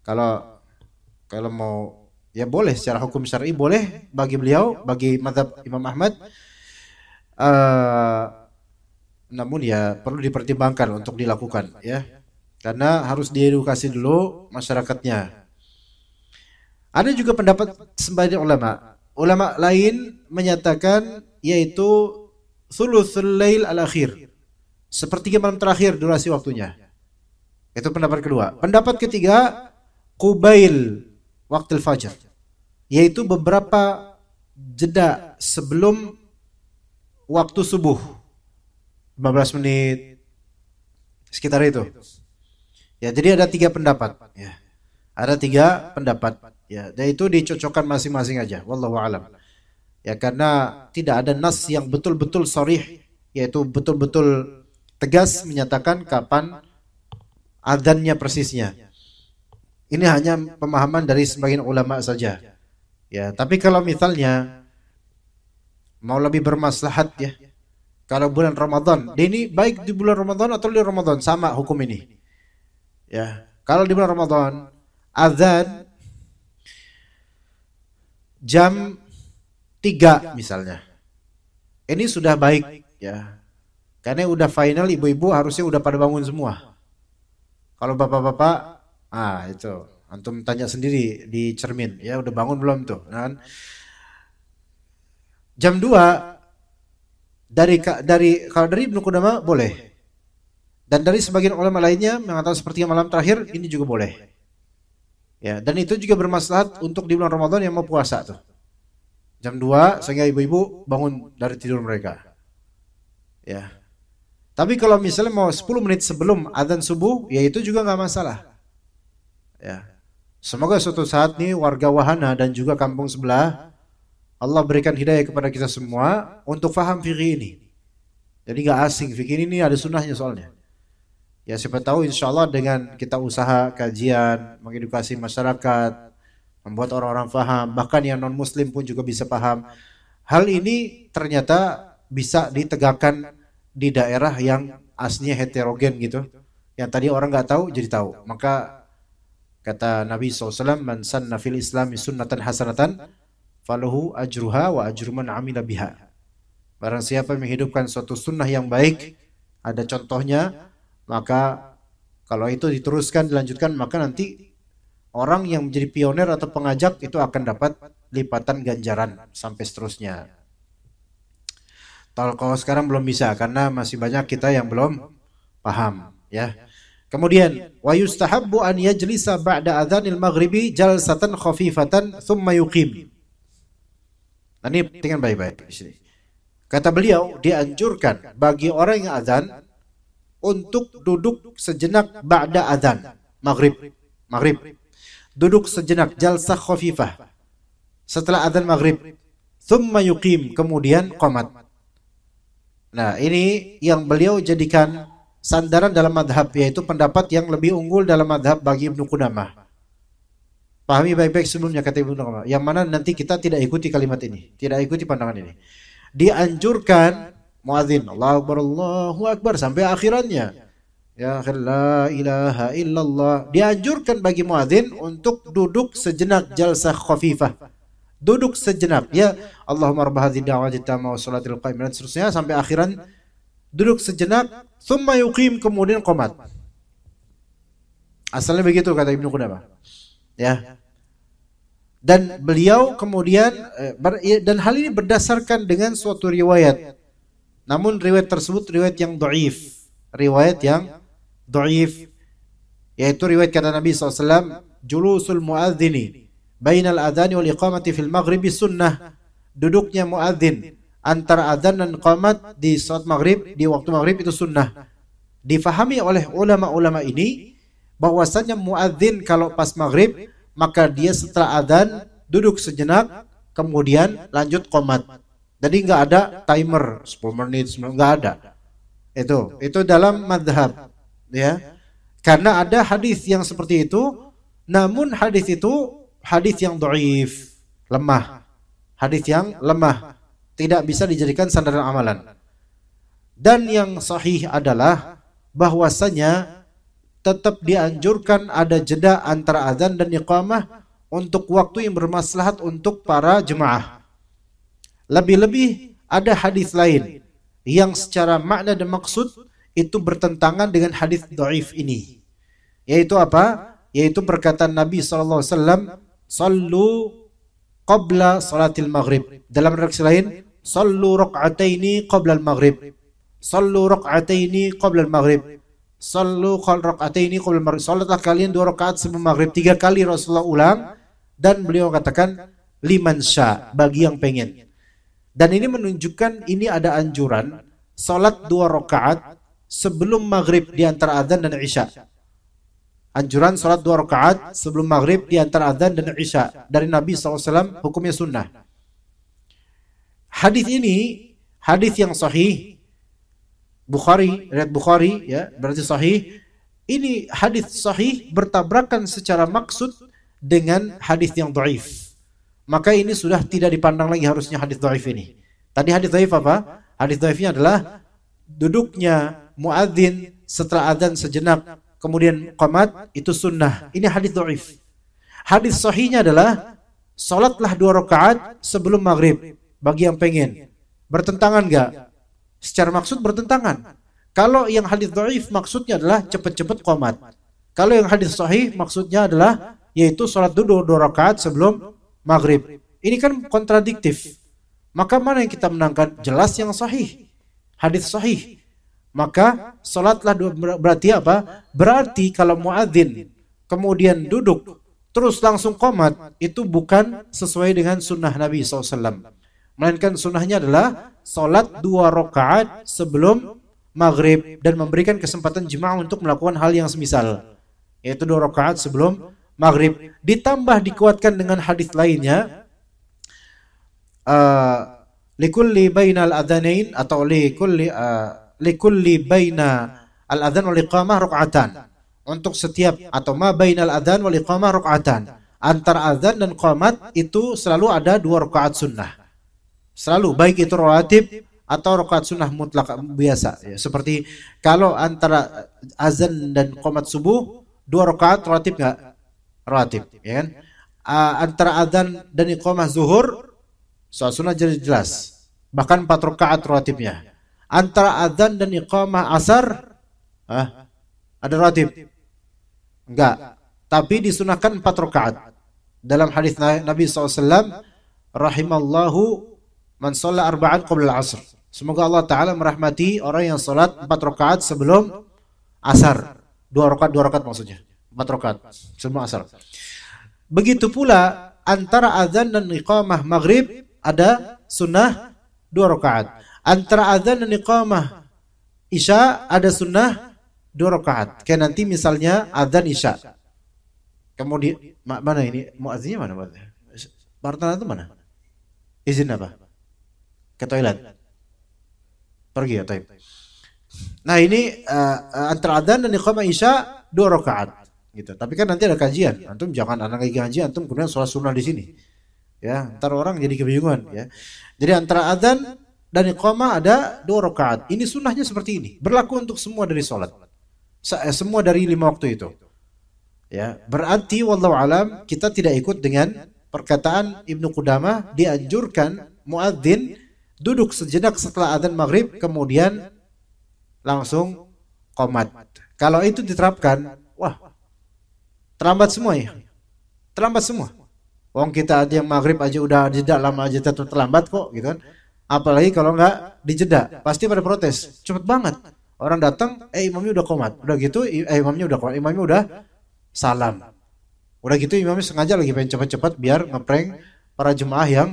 Kalau mau ya boleh secara hukum syar'i boleh bagi beliau, bagi mazhab Imam Ahmad. Namun ya perlu dipertimbangkan untuk dilakukan ya. Karena harus diedukasi dulu masyarakatnya. Ada juga pendapat sebagian ulama. Ulama lain menyatakan yaitu thuluthul lail al-akhir. Sepertiga malam terakhir durasi waktunya. Itu pendapat kedua. Pendapat ketiga, qubail waktu fajar. Yaitu beberapa jeda sebelum waktu subuh. 15 menit. Sekitar itu. Ya, jadi ada 3 pendapat. Ya. Ada 3 pendapat. Ya, dan itu dicocokkan masing-masing aja. Wallahu a'lam. Ya, karena tidak ada nas yang betul-betul sharih, yaitu betul-betul tegas menyatakan kapan adzannya persisnya. Ini hanya pemahaman dari sebagian ulama saja. Ya, tapi kalau misalnya mau lebih bermaslahat ya, kalau bulan Ramadan, ini baik di bulan Ramadan atau di Ramadan sama hukum ini. Ya, kalau di bulan Ramadan azan jam 3 misalnya. Ini sudah baik ya. Karena udah final, ibu-ibu harusnya udah pada bangun semua. Kalau bapak-bapak, itu antum tanya sendiri di cermin, ya udah bangun belum tuh? Nah, jam 2 kalau dari Ibnu Qudamah boleh. Dan dari sebagian ulama lainnya mengatakan seperti malam terakhir ini juga boleh. Ya, dan itu juga bermaslahat untuk di bulan Ramadan yang mau puasa tuh. Jam 2 sehingga ibu-ibu bangun dari tidur mereka. Ya. Tapi kalau misalnya mau 10 menit sebelum azan subuh, ya itu juga nggak masalah. Ya. Semoga suatu saat nih warga Wahana dan juga kampung sebelah Allah berikan hidayah kepada kita semua untuk faham fikih ini. Jadi nggak asing, fikih ini ada sunnahnya soalnya. Ya siapa tahu insya Allah dengan kita usaha kajian, mengedukasi masyarakat, membuat orang-orang paham, bahkan yang non muslim pun juga bisa paham. Hal ini ternyata bisa ditegakkan di daerah yang aslinya heterogen gitu. Yang tadi orang nggak tahu jadi tahu. Maka kata Nabi SAW, man sanna fil islami sunnatan hasanatan falahu ajruha wa ajru man amila biha. Barang siapa menghidupkan suatu sunnah yang baik, ada contohnya, maka kalau itu diteruskan, dilanjutkan, maka nanti orang yang menjadi pioner atau pengajak itu akan dapat lipatan ganjaran sampai seterusnya. Kalau sekarang belum bisa karena masih banyak kita yang belum paham, ya. Kemudian wa yustahabbu an yajlisa ba'da adzanil maghribi jalsatan khafifatan thumma yuqim. Nah, ini perhatikan baik-baik di sini. Kata beliau, dianjurkan bagi orang yang azan untuk duduk sejenak ba'da adzan maghrib. Duduk sejenak jalsah khafifah setelah adzan maghrib. Thumma yuqim, kemudian qamat. Nah, ini yang beliau jadikan sandaran dalam madhab, yaitu pendapat yang lebih unggul dalam madhab bagi Ibnu Qudamah. Pahami baik-baik sebelumnya kata Ibnu Qudamah, yang mana nanti kita tidak ikuti kalimat ini, tidak ikuti pandangan ini. Dianjurkan muadzin Allahu Akbar sampai akhirannya. Ya la ilaha illallah. Dianjurkan bagi muadzin untuk duduk sejenak jalsah khafifah. Duduk sejenak, ya Allahumma rabb hadhihi da'wati tamma wa salatil qaimah dan seterusnya sampai akhiran. Duduk sejenak, thumma yuqim, kemudian qomat. Asalnya begitu kata Ibnu Qudamah. Ya. Dan beliau kemudian dan hal ini berdasarkan dengan suatu riwayat. Namun riwayat tersebut riwayat yang dhaif. Riwayat yang dhaif, yaitu riwayat kata Nabi SAW, julusul muadzini bainal adhani wal iqamati fil maghribi sunnah. Duduknya muadzin antara adzan dan iqamat di saat maghrib, di waktu maghrib itu sunnah. Difahami oleh ulama-ulama ini bahwasanya muadzin kalau pas maghrib, maka dia setelah adzan duduk sejenak, kemudian lanjut qomat. Jadi nggak ada timer 10 menit, nggak ada. Itu dalam madhab, ya. Karena ada hadis yang seperti itu, namun hadis itu hadis yang dhaif, lemah. Hadis yang lemah, tidak bisa dijadikan sandaran amalan. Dan yang sahih adalah bahwasanya tetap dianjurkan ada jeda antara azan dan iqamah untuk waktu yang bermaslahat untuk para jemaah. Lebih-lebih ada hadis lain yang secara makna dan maksud itu bertentangan dengan hadis dhaif ini. Yaitu apa? Yaitu perkataan Nabi SAW, sallu qabla salatil maghrib. Dalam redaksi lain, sallu raq'ataini qabla al-maghrib. Sallu raq'ataini qabla al-maghrib. Sallu raq'ataini qabla al-maghrib. Salatlah kalian 2 rakaat sebelum maghrib. 3 kali Rasulullah ulang, dan beliau katakan liman sya, bagi yang pengen. Dan ini menunjukkan ini ada anjuran salat 2 rakaat sebelum maghrib di antara adzan dan isya. Anjuran salat 2 rakaat sebelum maghrib di antara adzan dan isya dari Nabi SAW, hukumnya sunnah. Hadis ini hadis yang sahih, Bukhari, riwayat Bukhari, ya, berarti sahih. Ini hadis sahih bertabrakan secara maksud dengan hadis yang dhaif. Maka ini sudah tidak dipandang lagi harusnya hadis dhaif ini. Tadi hadis dhaif apa? Hadis dhaifnya adalah duduknya muadzin setelah adzan sejenak kemudian qamat, itu sunnah. Ini hadis dhaif. Hadis sahihnya adalah salatlah 2 rakaat sebelum maghrib bagi yang pengen. Bertentangan enggak? Secara maksud bertentangan. Kalau yang hadis dhaif maksudnya adalah cepat-cepat qomat. Kalau yang hadis sahih maksudnya adalah yaitu salat dua rakaat sebelum maghrib. Ini kan kontradiktif. Maka mana yang kita menangkan? Jelas yang sahih. Hadis sahih. Maka salatlah berarti apa? Berarti kalau muadzin kemudian duduk terus langsung qomat, itu bukan sesuai dengan sunnah Nabi SAW. Melainkan sunnahnya adalah salat 2 rakaat sebelum maghrib dan memberikan kesempatan jemaah untuk melakukan hal yang semisal, yaitu 2 rakaat sebelum maghrib. Ditambah dikuatkan dengan hadis lainnya, likulli bainal adzanain atau likulli baina al-adzan wal iqamah rakaatan. Untuk setiap atau ma bainal adzan wal iqamah rakaatan. Antara adzan dan qamat itu selalu ada 2 rakaat sunnah. Selalu, baik itu rawatib atau rakaat sunnah mutlak biasa ya. Seperti kalau antara azan dan qamat subuh 2 rakaat rawatib enggak? Rawatib, ya kan? Antara adzan dan iqamah zuhur salat sunnah jelas. Bahkan 4 rakaat rawatibnya. Antara adzan dan iqamah asar ada rawatib? Enggak. Tapi disunahkan 4 rakaat. Dalam hadis Nabi SAW, rahimallahu man shalla arba'an qabla al-asr. Semoga Allah Ta'ala merahmati orang yang salat 4 rakaat sebelum asar. 2 rakaat maksudnya. 4 rakaat sebelum asar. Begitu pula antara azan dan iqamah maghrib ada sunnah 2 rakaat. Antara azan dan iqamah isya ada sunnah 2 rakaat. Kayak nanti misalnya azan isya. Kemudian mana ini? Muazzinnya mana? Partner itu mana? Izin apa? Ke toilet. Pergi ya, taib. Nah, ini antara azan dan iqamah isya 2 rakaat gitu. Tapi kan nanti ada kajian. Antum jangan anak kajian antum kemudian sholat sunnah di sini. Ya, ntar orang jadi kebingungan ya. Jadi antara azan dan iqamah ada 2 rakaat. Ini sunnahnya seperti ini. Berlaku untuk semua dari sholat. Semua dari 5 waktu itu. Ya, berarti wallahu alam kita tidak ikut dengan perkataan Ibnu Qudamah, dianjurkan muadzin duduk sejenak setelah adzan maghrib kemudian langsung qomat. Kalau itu diterapkan, wah, terlambat semua ya. Terlambat semua. Wong kita ada yang maghrib aja udah jeda lama aja tetap terlambat kok gitu kan. Apalagi kalau nggak dijeda, pasti pada protes. Cepet banget. Orang datang, imamnya udah qomat. Udah gitu, imamnya udah qomat. Imamnya udah salam. Udah gitu imamnya sengaja lagi pengen cepat-cepat biar ngeprank para jemaah yang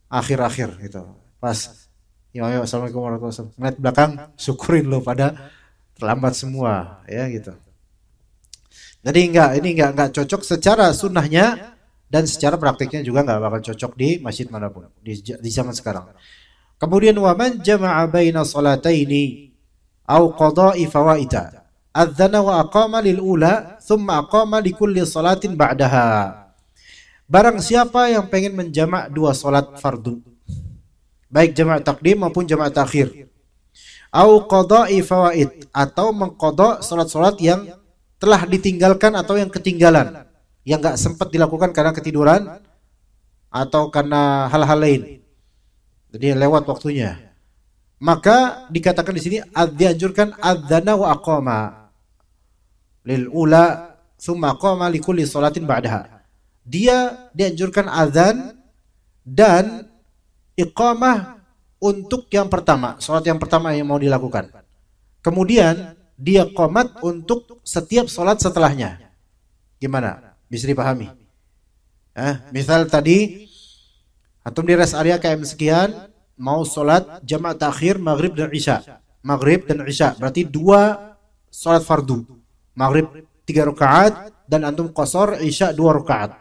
akhir-akhir gitu. Pas imamnya assalamualaikum warahmatullahi wabarakatuh. Ngeliat belakang, syukurin lo pada terlambat semua, ya gitu. Jadi ini enggak cocok secara sunnahnya dan secara praktiknya juga enggak bakal cocok di masjid manapun di zaman sekarang. Kemudian wa man jama'a baina salataini au qada'i fawaita adzana wa aqama lil ula thumma aqama li kulli salatin ba'daha. Barang siapa yang pengen menjamak 2 salat fardu, baik jamak takdim maupun jamak takhir, au qada'i fawaid atau mengqada salat-salat yang telah ditinggalkan atau yang ketinggalan, yang enggak sempat dilakukan karena ketiduran atau karena hal-hal lain. Jadi lewat waktunya. Maka dikatakan di sini dianjurkan adzana wa aqama lil ula thumma aqama li kulli salatin ba'daha. Dia dianjurkan azan dan iqamah untuk yang pertama, salat yang pertama yang mau dilakukan. Kemudian dia qomat untuk setiap salat setelahnya. Gimana? Bisa dipahami? Misal tadi antum di rest area KM sekian mau salat jamak takhir maghrib dan isya. Maghrib dan isya berarti 2 salat fardu. Maghrib 3 rakaat dan antum qasar isya 2 rakaat.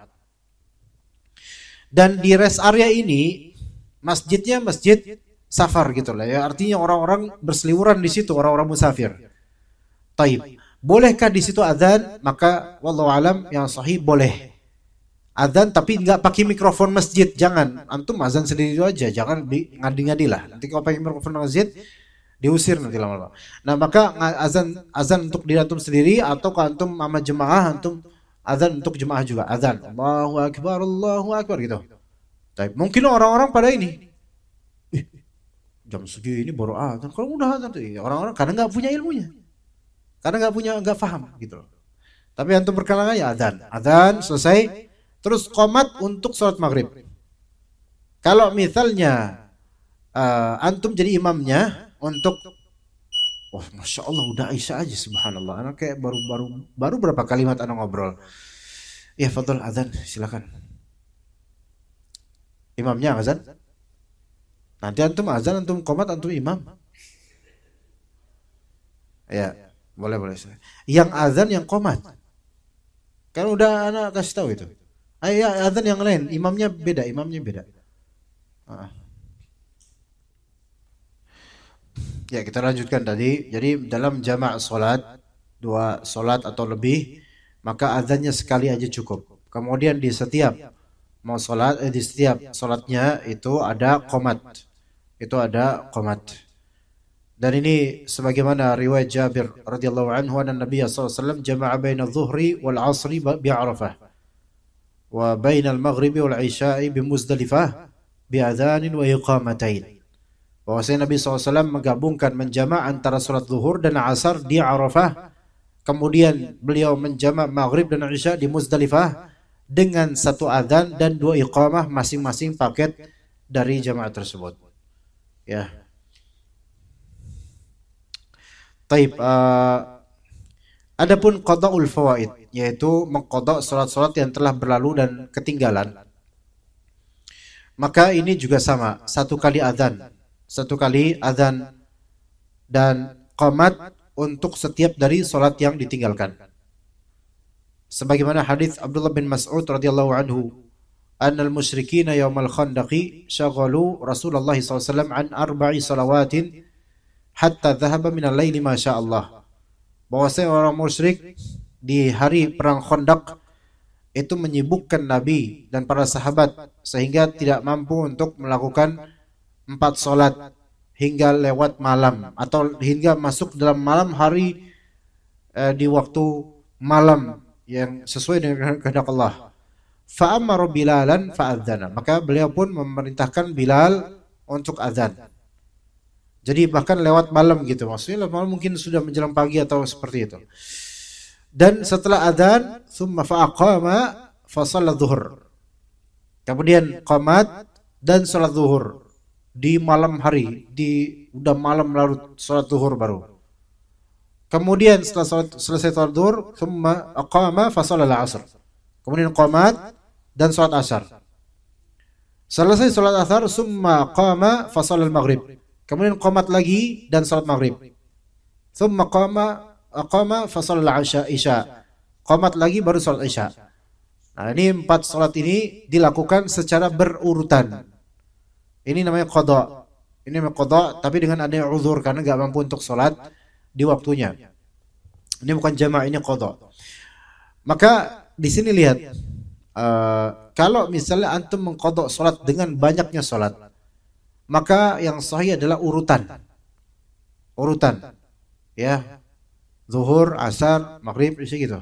Dan di rest area ini masjidnya masjid safar gitu lah ya. Artinya orang-orang berseliweran di situ, orang-orang musafir. Taib. Bolehkah di situ azan? Maka wallahu alam yang sahih boleh. Azan tapi enggak pakai mikrofon masjid, jangan. Antum azan sendiri aja, jangan ngadi-ngadi lah. Nanti kalau pakai mikrofon masjid diusir nanti lama-lama. Nah, maka azan untuk diri antum sendiri atau kalau antum sama jemaah antum azan untuk jemaah juga. Azan Allahu akbar gitu. Tapi mungkin orang-orang pada ini jam segini baru azan. Kalau udah azan tuh orang-orang kadang nggak punya ilmunya, kadang nggak paham gitu loh. Tapi antum berkalangan ya azan selesai, terus qomat untuk sholat maghrib. Kalau misalnya antum jadi imamnya untuk, oh masya Allah udah Aisyah aja, subhanallah. Anak kayak baru berapa kalimat anak ngobrol. Ya fadl azan silakan. Imamnya azan. Nanti antum azan, antum qomat, antum imam. Ya boleh. Yang azan yang qomat. Kan udah anak kasih tahu itu. Ayo ya, azan yang lain, imamnya beda. Ya kita lanjutkan tadi. Jadi dalam jamak solat, 2 solat atau lebih, maka azannya sekali aja cukup. Kemudian di setiap di setiap solatnya itu ada qomat. Dan ini sebagaimana riwayat Jabir radhiyallahu anhu, anna Nabi sallallahu alaihi wasallam jama'a baina adh-dhuhri wal 'ashri bi Arafah wa baina al-maghribi wal 'isya'i bi Muzdalifah bi adzanin wa iqamatain. Bahwasanya Nabi SAW menggabungkan, menjama' antara salat zuhur dan asar di Arafah, kemudian beliau menjama' maghrib dan isya di Muzdalifah dengan 1 adzan dan 2 iqamah, masing-masing paket dari jamaah tersebut. Ya. Taib. Adapun qada'ul fawaid, yaitu mengqada' salat-salat yang telah berlalu dan ketinggalan, maka ini juga sama, 1 kali adzan dan qomat untuk setiap dari salat yang ditinggalkan. Sebagaimana hadis Abdullah bin Mas'ud radhiyallahu anhu, annal musyrikina yaumal khandaqi syaghalu Rasulullah SAW an 4 salawatin hatta dhahaba minal laili ma sya'allah. Bahwasanya orang musyrik di hari perang Khandaq itu menyibukkan Nabi dan para sahabat sehingga tidak mampu untuk melakukan 4 salat hingga lewat malam atau hingga masuk dalam malam hari, di waktu malam yang sesuai dengan kehendak Allah. Fa'amara Bilalan fa'adzana, maka beliau pun memerintahkan Bilal untuk azan. Jadi bahkan lewat malam gitu, maksudnya lewat malam mungkin sudah menjelang pagi atau seperti itu. Dan setelah azan, thumma fa'aqama fa shalla dhuhr. Kemudian qamat dan salat zuhur di malam hari, udah malam lalu salat zuhur baru. Kemudian setelah selesai salat zuhur, thumma aqama fa shalla al-'asr. Kemudian qamat dan salat asar. Selesai salat asar, summa qama fa shalla al-maghrib. Kemudian qamat lagi dan salat maghrib. Summa aqama fa shalla al-isya. Qamat lagi baru salat isya. Nah, ini 4 salat ini dilakukan secara berurutan. Ini namanya qada. Ini namanya qada tapi dengan adanya uzur karena enggak mampu untuk salat di waktunya. Ini bukan jama', ini qada. Maka di sini lihat, kalau misalnya antum mengqada salat dengan banyaknya salat, maka yang sahih adalah urutan. Ya. Zuhur, asar, maghrib, isya gitu.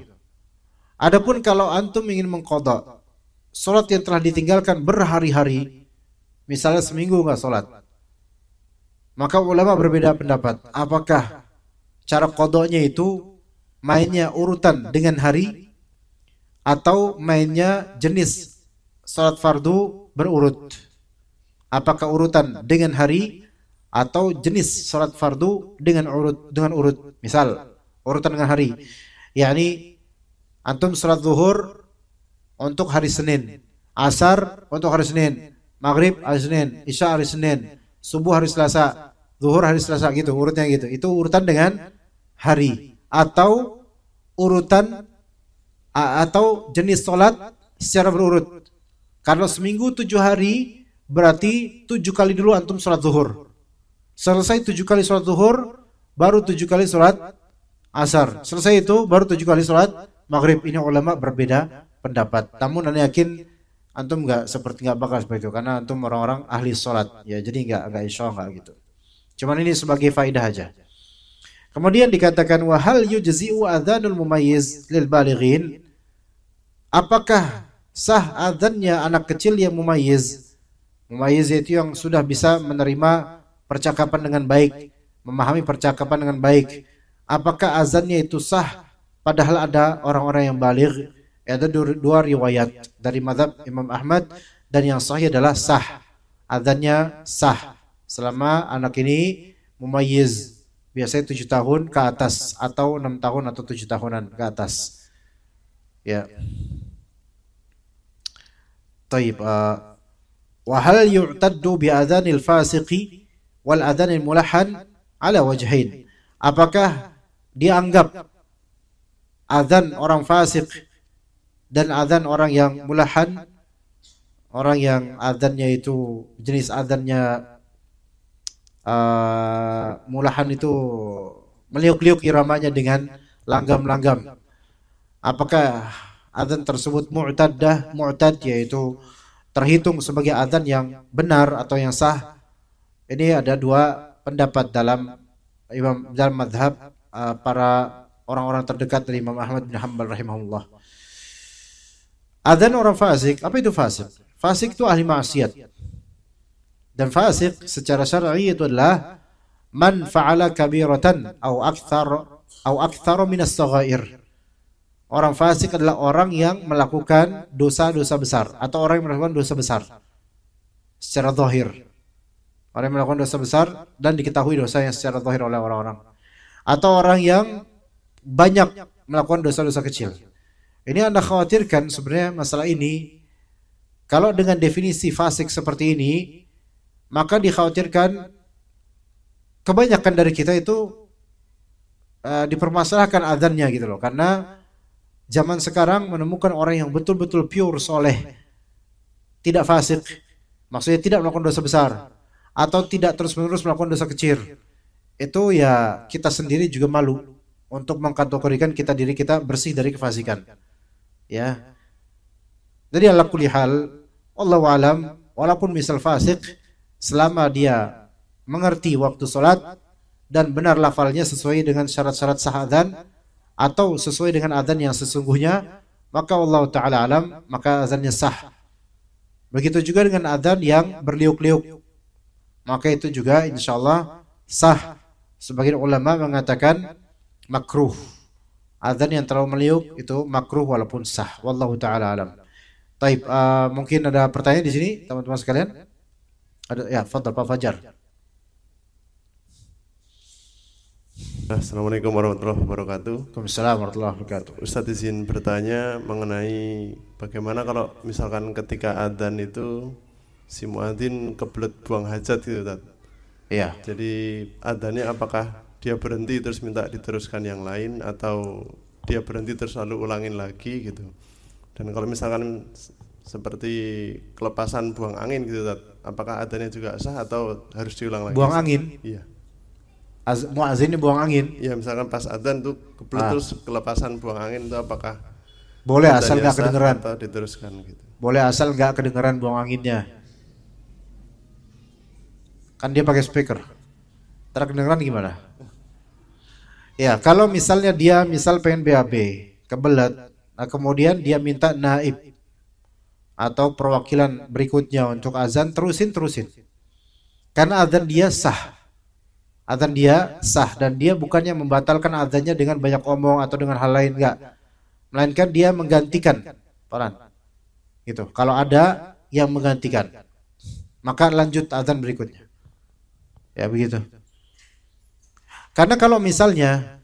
Adapun kalau antum ingin mengqada salat yang telah ditinggalkan berhari-hari, misalnya seminggu enggak salat, maka ulama berbeda pendapat. Apakah cara qadanya itu mainnya urutan dengan hari atau mainnya jenis salat fardu berurut? Apakah urutan dengan hari atau jenis salat fardu dengan urut? Misal urutan dengan hari, yakni antum salat zuhur untuk hari Senin, asar untuk hari Senin, maghrib hari Senin, isya hari Senin, subuh hari Selasa, zuhur hari Selasa gitu, urutnya gitu. Itu urutan dengan hari atau urutan atau jenis salat secara berurut. Kalau seminggu 7 hari, berarti 7 kali dulu antum salat zuhur. Selesai 7 kali salat zuhur, baru 7 kali salat asar. Selesai itu baru 7 kali salat maghrib. Ini ulama berbeda pendapat. Namun anda yakin antum enggak bakal seperti itu karena antum orang-orang ahli salat. Ya, jadi enggak insya Allah gitu. Cuman ini sebagai faedah aja. Kemudian dikatakan wa hal yujzi'u adzanul mumayyiz lil balighin? Apakah sah adzannya anak kecil yang mumayyiz? Mumayyiz itu yang sudah bisa menerima percakapan dengan baik, memahami percakapan dengan baik. Apakah azannya itu sah? Padahal ada orang-orang yang baligh. Ada dua riwayat dari mazhab Imam Ahmad, dan yang sahih adalah sah. Azannya sah selama anak ini mumayyiz, biasanya 7 tahun ke atas atau 6 tahun atau 7 tahunan ke atas. Ya. Taib. Wa hal yu'taddu bi adhanil fasiqi wal adhanil mulahhan ala wajhain. Apakah dianggap azan orang fasik dan azan orang yang mulahan, orang yang azannya itu jenis azannya mulahan itu meliuk-liuk iramanya dengan langgam-langgam, apakah azan tersebut mu'tad yaitu terhitung sebagai azan yang benar atau yang sah? Ini ada dua pendapat dalam mazhab para orang-orang terdekat dari Imam Ahmad bin Hanbal rahimahullah. Adzan orang fasik, apa itu fasik? Fasik itu ahli maksiat. Dan fasik secara syar'i itu adalah man fa'ala kabiratan au akthar min as-saghair. Orang fasik adalah orang yang melakukan dosa-dosa besar atau orang yang melakukan dosa besar secara zahir. Orang yang melakukan dosa besar dan diketahui dosanya secara zahir oleh orang-orang. Atau orang yang banyak melakukan dosa-dosa kecil. Ini Anda khawatirkan sebenarnya masalah ini, kalau dengan definisi fasik seperti ini, maka dikhawatirkan kebanyakan dari kita itu dipermasalahkan adzannya gitu loh. Karena zaman sekarang menemukan orang yang betul-betul pure soleh, tidak fasik, maksudnya tidak melakukan dosa besar atau tidak terus-menerus melakukan dosa kecil, itu ya kita sendiri juga malu untuk mengkategorikan diri kita bersih dari kefasikan. Ya. Jadi ala kulli hal, wallahu alam, walaupun misal fasik, selama dia mengerti waktu salat dan benar lafalnya sesuai dengan syarat-syarat sah adzan atau sesuai dengan adzan yang sesungguhnya, maka Allah taala alam, maka adzannya sah. Begitu juga dengan adzan yang berliuk-liuk, maka itu juga insyaallah sah. Sebagian ulama mengatakan makruh. Adzan yang terlalu meliuk itu makruh walaupun sah. Wallahu taala alam. Taib, mungkin ada pertanyaan di sini teman-teman sekalian? Ada ya, fadhal Pak Fajar. Assalamualaikum warahmatullahi wabarakatuh. Waalaikumsalam warahmatullahi wabarakatuh. Ustaz izin bertanya mengenai bagaimana kalau misalkan ketika adzan itu si muadzin kebelet buang hajat gitu, Ustaz. Iya. Jadi adzannya apakah dia berhenti terus minta diteruskan yang lain atau dia berhenti terus lalu ulangin lagi gitu. Dan kalau misalkan seperti kelepasan buang angin gitu, Ustaz, apakah adzannya juga sah atau harus diulang lagi? Buang angin? Iya. Muazzinnya buang angin? Iya, misalkan pas adzan tuh kebelet terus kelepasan buang angin itu apakah boleh asal nggak kedengeran atau diteruskan gitu? Boleh asal nggak kedengeran buang anginnya. Kan dia pakai speaker. Terkedengeran gimana? Ya, kalau misalnya dia pengen BAB, kebelet, nah kemudian dia minta naib atau perwakilan berikutnya untuk azan, terusin. Karena azan dia sah. Azan dia sah dan dia bukannya membatalkan azannya dengan banyak omong atau dengan hal lain, enggak. Melainkan dia menggantikan peran. Gitu. Kalau ada yang menggantikan, maka lanjut azan berikutnya. Ya begitu. Karena kalau misalnya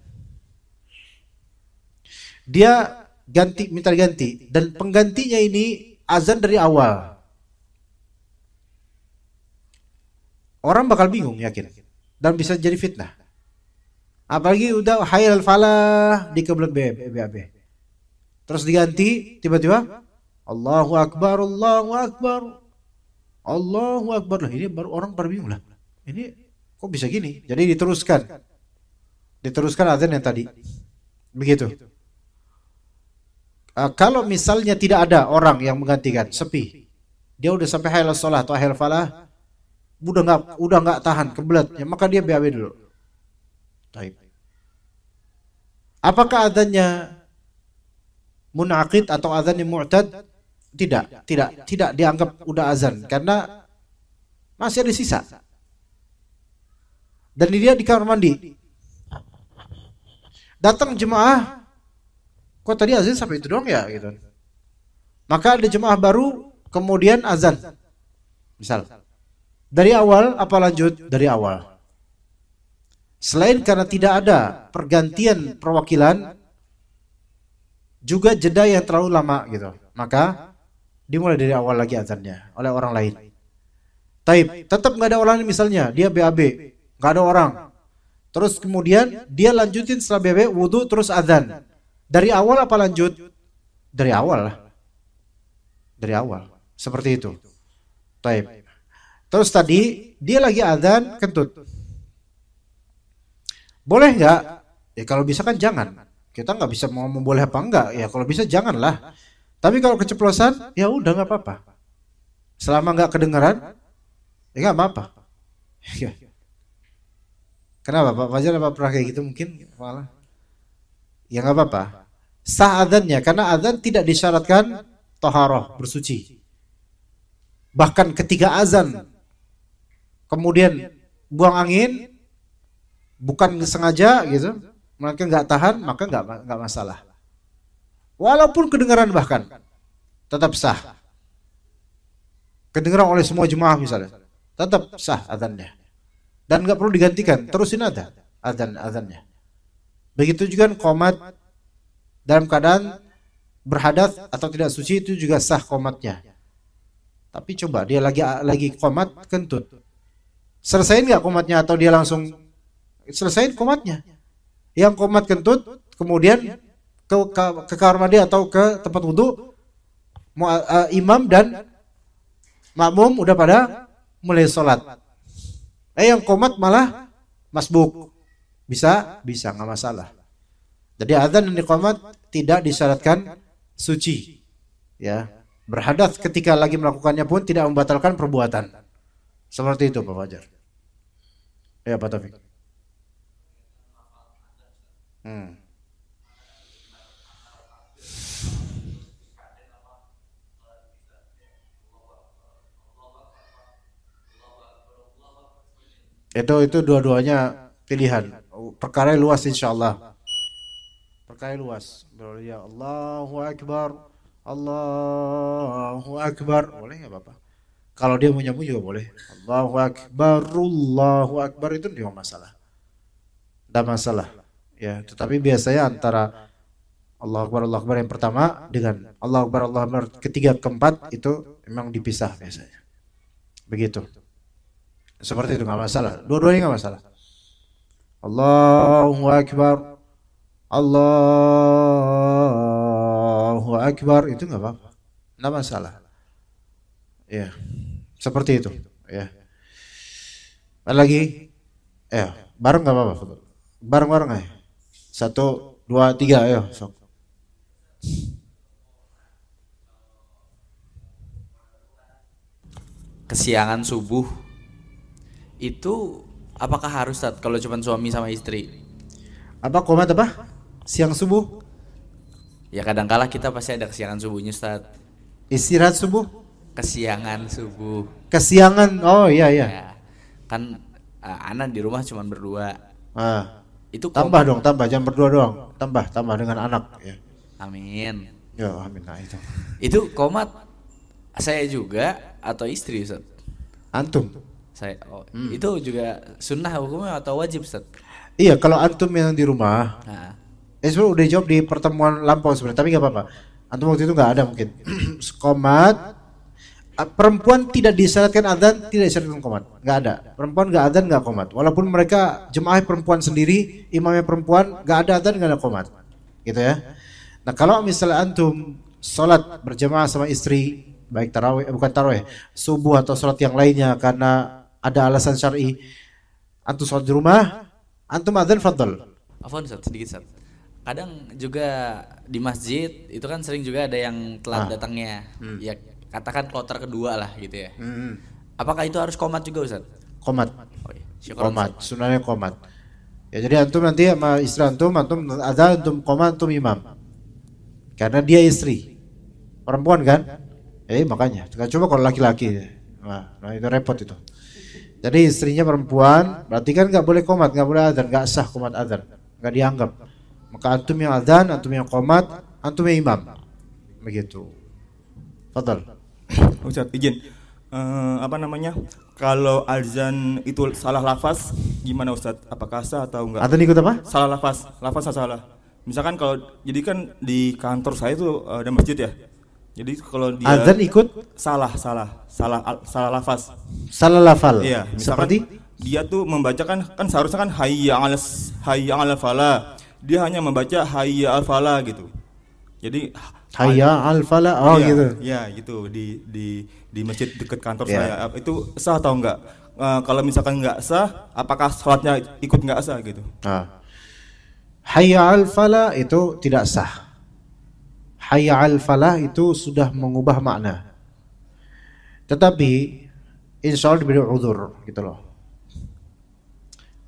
dia minta ganti dan penggantinya ini azan dari awal, orang bakal bingung, yakin, dan bisa jadi fitnah. Apalagi udah hayal falah di kebelet BAB, terus diganti tiba-tiba Allahu Akbar, Allahu Akbar, Allahu Akbar. Lah ini baru orang bingung lah. Ini kok bisa gini? Jadi diteruskan azan yang tadi. Begitu. Kalau misalnya tidak ada orang yang menggantikan, sepi, dia udah sampai hayal sholat atau hayal falah, udah nggak tahan kebeletnya, maka dia BAB dulu. Taib. Apakah azannya munaqid atau azannya mu'tad? Tidak dianggap udah azan karena masih ada sisa. dan dia di kamar mandi. Datang jemaah, kok tadi azan sampai itu doang ya gitu. Maka ada jemaah baru kemudian azan. Misal dari awal apa lanjut dari awal. Selain karena tidak ada pergantian perwakilan, juga jeda yang terlalu lama gitu. Maka dimulai dari awal lagi azannya oleh orang lain. Taib, tetap nggak ada orang misalnya dia BAB, nggak ada orang. Terus kemudian dia lanjutin setelah BAB wudu terus azan. Dari awal apa lanjut? Dari awal lah. Dari awal. Seperti itu. Taib. Terus tadi dia lagi azan kentut. Boleh nggak? Ya kalau bisa kan jangan. Kita nggak bisa mau boleh apa enggak. Ya kalau bisa janganlah. Tapi kalau keceplosan, ya udah nggak apa-apa. Selama nggak kedengaran, ya nggak apa-apa. Kenapa Pak Fajar apa pernah kayak gitu mungkin malah? Ya nggak apa-apa. Sah adzannya karena adzan tidak disyaratkan taharah bersuci. Bahkan ketika azan, kemudian buang angin. Bukan sengaja gitu, maka nggak tahan, maka nggak masalah. Walaupun kedengaran bahkan tetap sah. Kedengaran oleh semua jemaah misalnya, tetap sah adzannya. Dan nggak perlu digantikan, terusin aja adzannya. Begitu juga qomat dalam keadaan berhadas atau tidak suci itu juga sah qomatnya. Tapi coba dia lagi qomat kentut, selesaiin nggak qomatnya atau dia langsung selesaiin qomatnya. Yang qomat kentut kemudian ke kamar mandi atau ke tempat wudu, imam dan makmum udah pada mulai sholat. Yang qomat malah masbuk, bisa nggak masalah. Jadi adzan dan iqamat tidak disyaratkan suci, ya. Berhadas ketika lagi melakukannya pun tidak membatalkan perbuatan. Seperti itu Pak Fajar. Ya Pak Taufik. Itu dua-duanya pilihan. Perkara luas insyaallah. Perkara luas. Ya Allahu Akbar, Allahu Akbar. Boleh nggak Bapak? Kalau dia mau nyambung juga boleh. Allahu Akbar itu tidak masalah. Tidak masalah. Ya, tetapi biasanya antara Allahu Akbar yang pertama dengan Allahu Akbar ketiga keempat itu memang dipisah biasanya. Begitu. Seperti itu nggak masalah. Dua-duanya nggak masalah. Allahu Akbar, Allahu Akbar itu nggak apa-apa, nggak masalah. Ya, seperti itu. Ya. Lagi, bareng nggak apa-apa. Bareng-bareng aja. 1, 2, 3, ayo. Sok. Kesiangan subuh itu apakah harus kalau cuma suami sama istri? Apa komat apa? Siang subuh? Ya kadangkala kita pasti ada kesiangan subuhnya Ustaz. Istirahat subuh? Kesiangan subuh. Kesiangan, oh iya. Ya, kan anak di rumah cuma berdua. Itu tambah dong, jangan berdua doang. Tambah dengan anak. Ya. Amin. Ya amin. Nah itu. Itu komat saya juga atau istri Ustaz? Antum. Saya. Itu juga sunnah hukumnya atau wajib Ustaz? Iya, kalau antum yang di rumah. Nah. Sebenarnya udah jawab di pertemuan lampau sebenarnya, tapi nggak apa-apa. Antum waktu itu nggak ada mungkin. Komat. Perempuan tidak disyaratkan adzan, tidak disyaratkan qomat. Nggak ada. Perempuan nggak adzan, nggak qomat. Walaupun mereka jemaah perempuan sendiri, imamnya perempuan, nggak ada adzan, nggak ada qomat. Gitu ya. Nah kalau misalnya antum sholat berjemaah sama istri, baik tarawih, subuh atau sholat yang lainnya karena ada alasan syar'i, antum sholat di rumah, antum adzan fadl. Afwan Ustaz, sedikit Ustaz. Kadang juga di masjid itu kan sering juga ada yang telat datangnya. Ya katakan kloter kedua lah gitu ya. Apakah itu harus qomat juga Ustaz? Qomat. Oh, iya. Qomat, sunahnya qomat. Ya jadi antum nanti sama istri antum ada antum qomat, antum imam. Karena dia istri. Perempuan kan? Makanya. Coba kalau laki-laki. Nah itu repot itu. Jadi istrinya perempuan, berarti kan nggak boleh qomat, nggak boleh adzan, nggak sah qomat adzan, nggak dianggap. Maka antum yang adzan, antum yang qomat, antum yang imam. Begitu. Fadal. Ustaz, izin. Apa namanya? Kalau azan itu salah lafaz, gimana Ustaz? Apakah sah atau enggak? Adzan ikut apa? Salah lafaz, lafaznya salah. Misalkan kalau jadi kan di kantor saya itu ada masjid ya. Jadi kalau dia Adzan ikut salah lafaz. salah lafal. Iya, Seperti dia tuh membacakan kan seharusnya kan hayya 'alal falah. Dia hanya membaca hayya al falah gitu. Jadi hayya al falah. Oh iya, gitu. Iya, gitu di masjid dekat kantor Iya. saya. Itu sah atau enggak? Kalau misalkan enggak sah, apakah salatnya ikut enggak sah gitu? Nah. Hayya al falah itu tidak sah. Hayya al falah itu sudah mengubah makna. Tetapi insya Allah diberi udzur gitu loh.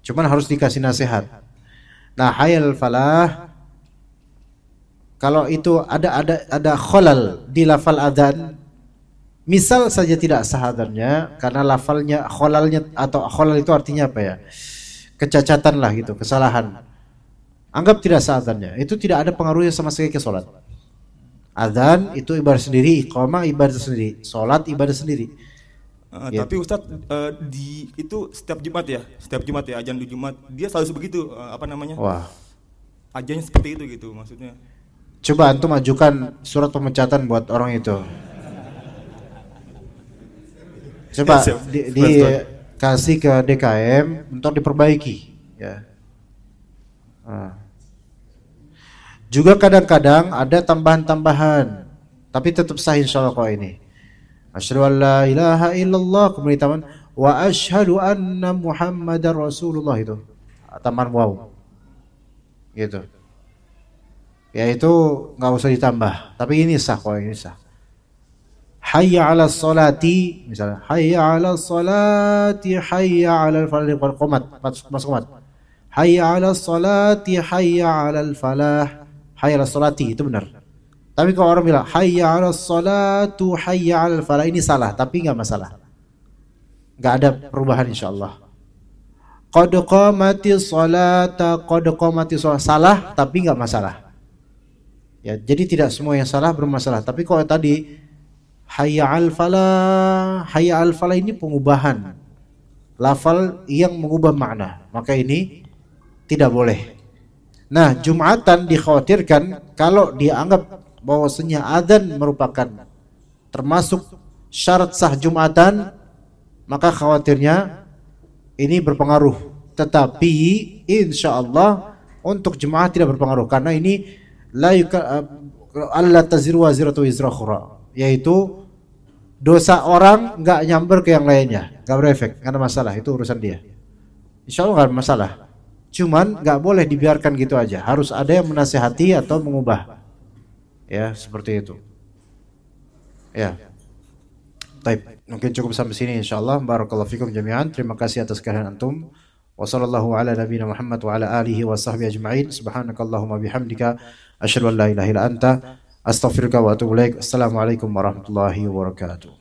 Cuman harus dikasih nasihat. Nah, hayya al falah kalau itu ada kholal di lafal adzan, misal saja tidak sah adzannya karena lafalnya kholalnya, atau kholal itu artinya apa ya? Kecacatan lah gitu, kesalahan. Anggap tidak sah adzannya. Itu tidak ada pengaruhnya sama sekali ke salat. Adzan itu ibadah sendiri, iqamah ibadah sendiri, salat ibadah sendiri. Gitu. Tapi Ustadz itu setiap Jumat ya, azan di Jumat dia selalu begitu, apa namanya? Wah. Ajannya seperti itu gitu maksudnya. Coba antum ajukan surat pemecatan buat orang itu. Coba dikasih ke DKM untuk diperbaiki ya. Juga kadang-kadang ada tambahan-tambahan, tapi tetap sah insyaallah kok ini. Asyhadu an la ilaha illallah, kemudian tambahan wa asyhadu anna Muhammadar Rasulullah, itu tambahan wow. Gitu. Ya itu nggak usah ditambah, tapi ini sah kok, ini sah. Hayya 'alas sholati, misalnya hayya 'alas sholati, hayya 'alal falah, qomat, masuk qomat. Hayya 'alas sholati, hayya 'alal falah. Hayya 'alas sholati itu benar. Tapi kalau orang bilang hayya 'alas sholatu, hayya 'alal falah, ini salah, tapi enggak masalah. Enggak ada perubahan insyaallah. Qad qamatis sholata, qad qamatis sholat, salah tapi enggak masalah. Ya, jadi tidak semua yang salah bermasalah. Tapi kalau tadi hayya 'al falah, hayya 'al falah ini pengubahan lafal yang mengubah makna, maka ini tidak boleh. Nah, Jumatan dikhawatirkan kalau dianggap bahwasanya adzan merupakan termasuk syarat sah Jumatan, maka khawatirnya ini berpengaruh. Tetapi insya Allah untuk jemaah tidak berpengaruh, karena ini alla taziru waziratu wizra ukhra, yaitu dosa orang nggak nyamber ke yang lainnya, nggak berefek, nggak ada masalah, itu urusan dia. Insya Allah nggak ada masalah. Cuman nggak boleh dibiarkan gitu aja, harus ada yang menasihati atau mengubah. Ya, seperti itu. Ya. Baik, mungkin cukup sampai sini insyaallah. Barakallahu fikum jami'an. Terima kasih atas kehadiran antum. Wassallallahu ala nabiyina Muhammad wa ala alihi wa sahbihi ajma'in. Subhanakallahumma bihamdika asyhadu an la ilaha illa anta astaghfiruka wa atubu ilaik. Assalamualaikum warahmatullahi wabarakatuh.